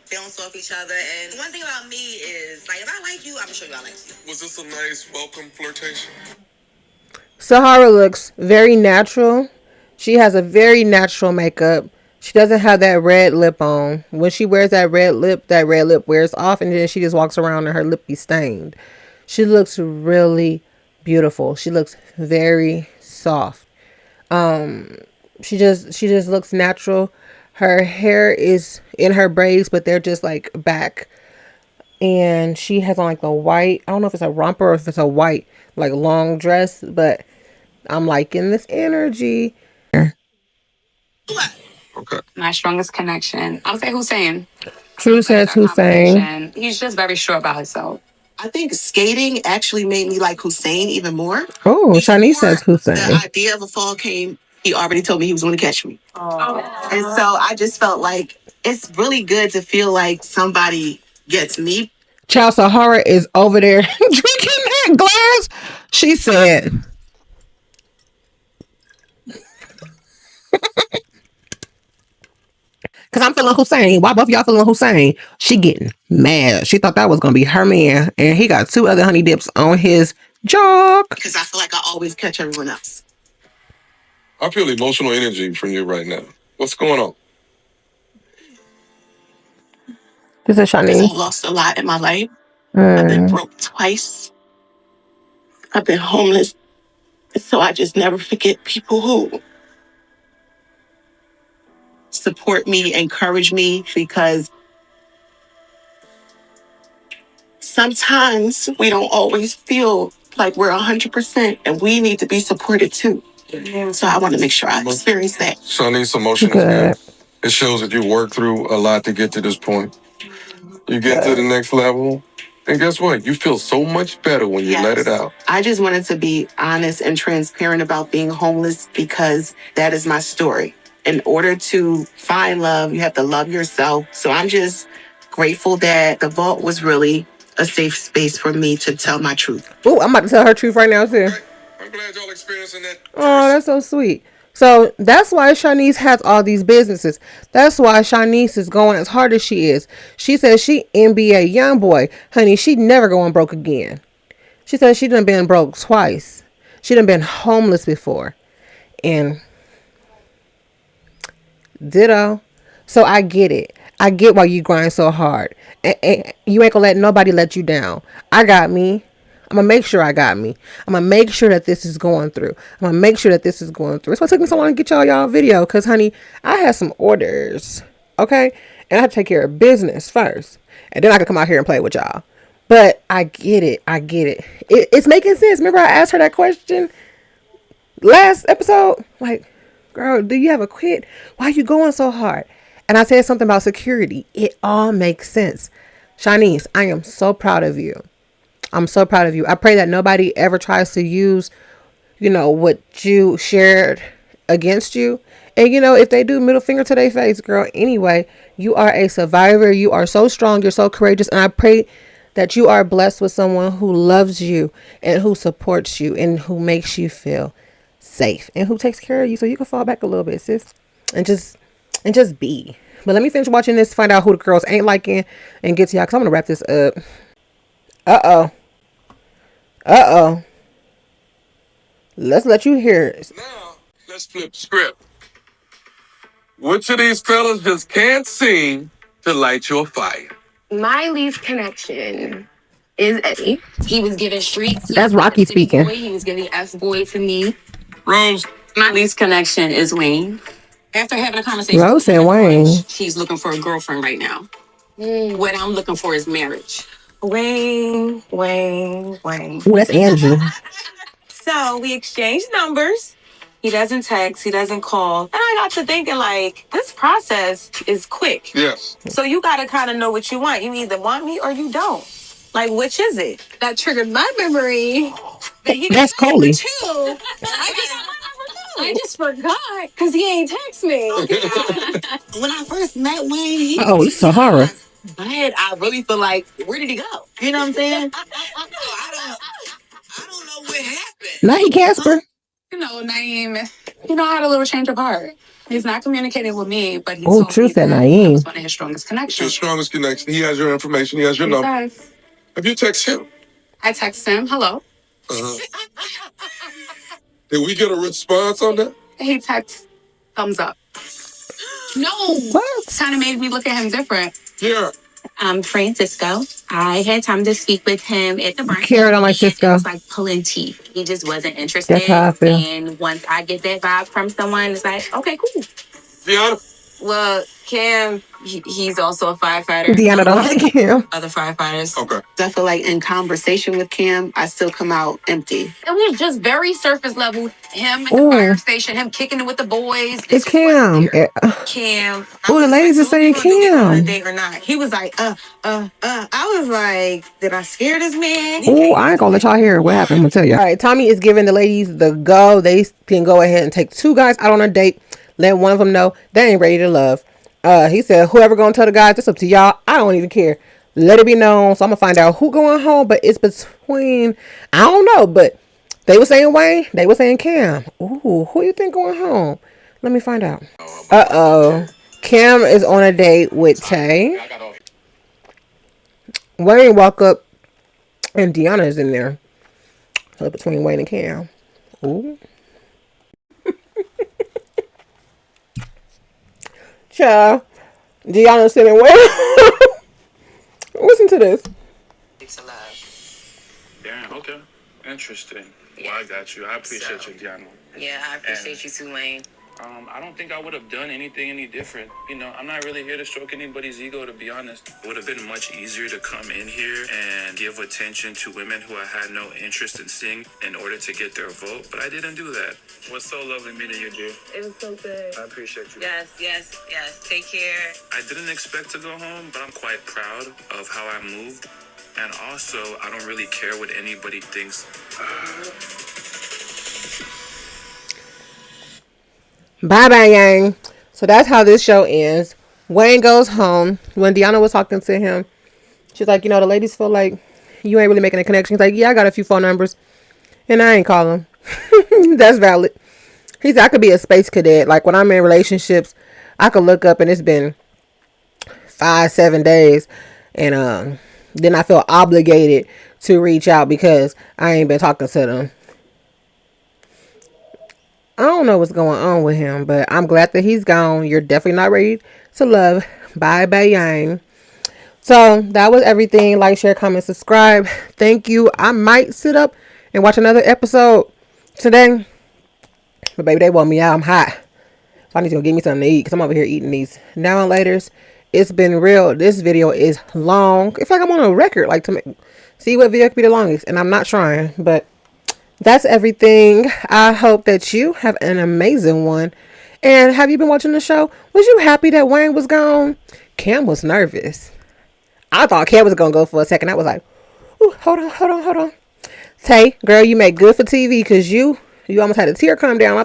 bounce off each other. And one thing about me is, like, if I like you, I'm sure I like you. Was this a nice welcome flirtation? Sahara looks very natural. She has a very natural makeup. She doesn't have that red lip on. When she wears that red lip wears off and then she just walks around and her lip be stained. She looks really beautiful. She looks very soft. She just looks natural. Her hair is in her braids, but they're just like back. And she has on like the white, I don't know if it's a romper or if it's a white like long dress, but I'm liking this energy. Okay. My strongest connection, I would say Hussein. True says Hussein. He's just very sure about himself. I think skating actually made me like Hussein even more. Oh, Shanice says Hussein. The idea of a fall came, he already told me he was going to catch me. And so I just felt like it's really good to feel like somebody gets me. Child Sahara is over there drinking that glass. She said, because I'm feeling Hussein. Why both y'all feeling Hussein? She getting mad. She thought that was going to be her man. And he got 2 other honey dips on his jog. Because I feel like I always catch everyone else. I feel emotional energy from you right now. What's going on? This is Because Shanice. I've lost a lot in my life. I've been broke twice. I've been homeless. So I just never forget people who support me, encourage me, because sometimes we don't always feel like we're 100% and we need to be supported too. So I want to make sure I experience that. Shanice, emotion is good. It shows that you worked through a lot to get to this point. You get to the next level, and guess what? You feel so much better when you let it out. I just wanted to be honest and transparent about being homeless because that is my story. In order to find love, you have to love yourself. So I'm just grateful that the vault was really a safe space for me to tell my truth. Oh, I'm about to tell her truth right now too. I'm glad y'all experiencing that. Oh, that's so sweet. So that's why Shanice has all these businesses. That's why Shanice is going as hard as she is. She says she NBA young boy. Honey, she never going broke again. She says she done been broke twice. She done been homeless before. And ditto. So I get it. I get why you grind so hard. And you ain't gonna let nobody let you down. I got me. I'm gonna make sure I got me. I'm gonna make sure that this is going through. I'm gonna make sure that this is going through. That's why it took me so long to get y'all video, because honey, I had some orders, okay, and I had to take care of business first, and then I could come out here and play with y'all. But I get it. It's making sense. Remember I asked her that question last episode, like, girl, do you have a quit? Why are you going so hard? And I said something about security. It all makes sense. Shanice, I am so proud of you. I'm so proud of you. I pray that nobody ever tries to use, what you shared against you. And, if they do, middle finger to their face, girl. Anyway, you are a survivor. You are so strong. You're so courageous. And I pray that you are blessed with someone who loves you and who supports you and who makes you feel safe and who takes care of you so you can fall back a little bit, sis. And just be. But let me finish watching this, find out who the girls ain't liking, and get to y'all, because I'm going to wrap this up. Uh-oh. Let's let you hear it. Now, let's flip the script. Which of these fellas just can't seem to light your fire? My least connection is Eddie. He was giving streets. That's Rocky speaking. Boy. He was giving F boy to me. Rose. My least connection is Wayne. After having a conversation Rose and Wayne. she's looking for a girlfriend right now. What I'm looking for is marriage. Wayne. Ooh, that's Andrew. So we exchanged numbers. He doesn't text. He doesn't call. And I got to thinking, like, this process is quick. Yes. So you got to kind of know what you want. You either want me or you don't. Like, which is it? That triggered my memory. That's Coley. I just forgot because he ain't text me. When I first met Wayne, he Oh, it's Sahara. but I really feel like, where did he go? You know what I'm saying? I don't know what happened. Not Casper. Naeem, I had a little change of heart. He's not communicating with me, but he Oh, told true, me said that Naeem. was one of his strongest It's connections. your strongest connection. He has your information. He has your He number. says, Have you texted him? I text him, hello. Did we get a response on that? He texts, thumbs up. No. What? Kind of made me look at him different. Yeah. Francisco. I had time to speak with him at the brunch. Kara don't like Cisco. It was like pulling teeth. He just wasn't interested. That's how I feel. And once I get that vibe from someone, it's like, okay, cool. Deanna? Well, Cam, he's also a firefighter. Deanna don't like him. Other firefighters. Okay. I feel like in conversation with Cam, I still come out empty. It was just very surface level. Him at the Ooh. fire station, him kicking it with the boys. It's Cam. Cam. Oh, the ladies are saying On a Cam. date or not? He was like, I was like, did I scare this man? Oh, I ain't gonna let y'all hear what happened. I'm gonna tell you. All right, Tommy is giving the ladies the go. They can go ahead and take 2 guys out on a date. Let one of them know they ain't ready to love. He said, whoever gonna tell the guys, it's up to y'all. I don't even care. Let it be known. So I'm gonna find out who going home. But it's between, I don't know. But they were saying Wayne. They were saying Cam. Ooh, who you think going home? Let me find out. Cam is on a date with Tay. Wayne walk up and Deanna is in there. So between Wayne and Cam. Ooh. Child. Deanna sitting Wayne. Listen to this. Damn, okay. Interesting. Well, I got you. I appreciate you, Deanna. Yeah, I appreciate you too, Wayne. I don't think I would have done anything any different. I'm not really here to stroke anybody's ego, to be honest. It would have been much easier to come in here and give attention to women who I had no interest in seeing in order to get their vote, but I didn't do that. It was so lovely meeting you, dear. It was so good. I appreciate you. Yes. Take care. I didn't expect to go home, but I'm quite proud of how I moved. And also, I don't really care what anybody thinks. Bye bye, gang. So that's how this show ends. Wayne goes home. When Deanna was talking to him, she's like, the ladies feel like you ain't really making a connection. He's like, yeah, I got a few phone numbers. And I ain't calling. That's valid. He said, I could be a space cadet. Like when I'm in relationships, I could look up and it's been 5-7 days. And then I feel obligated to reach out because I ain't been talking to them. I don't know what's going on with him, but I'm glad that he's gone. You're definitely not ready to love. Bye, bye, yang. So that was everything. Like, share, comment, subscribe. Thank you. I might sit up and watch another episode today. But baby, they want me out. I'm hot. So I need to go get me something to eat because I'm over here eating these now and laters. It's been real. This video is long. It's like I'm on a record. Like, to see what video could be the longest. And I'm not trying. But that's everything. I hope that you have an amazing one. And have you been watching the show? Was you happy that Wayne was gone? Cam was nervous. I thought Cam was going to go for a second. I was like, ooh, hold on. Tay, girl, you made good for TV because you almost had a tear come down. I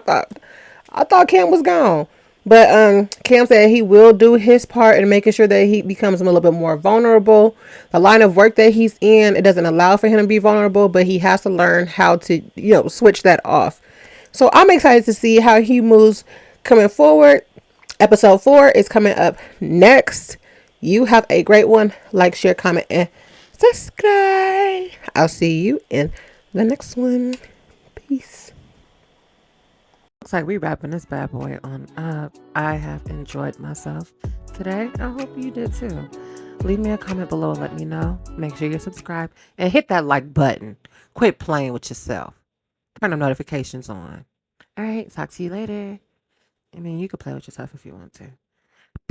thought Cam was gone. But Cam said he will do his part in making sure that he becomes a little bit more vulnerable. The line of work that he's in, it doesn't allow for him to be vulnerable, but he has to learn how to, switch that off. So I'm excited to see how he moves coming forward. Episode 4 is coming up next. You have a great one. Like, share, comment, and subscribe. I'll see you in the next one. Peace. Looks like we wrapping this bad boy on up. I have enjoyed myself today. I hope you did too. Leave me a comment below and let me know. Make sure you're subscribed and hit that like button. Quit playing with yourself. Turn the notifications on. All right, talk to you later. I mean, you can play with yourself if you want to.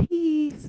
Peace.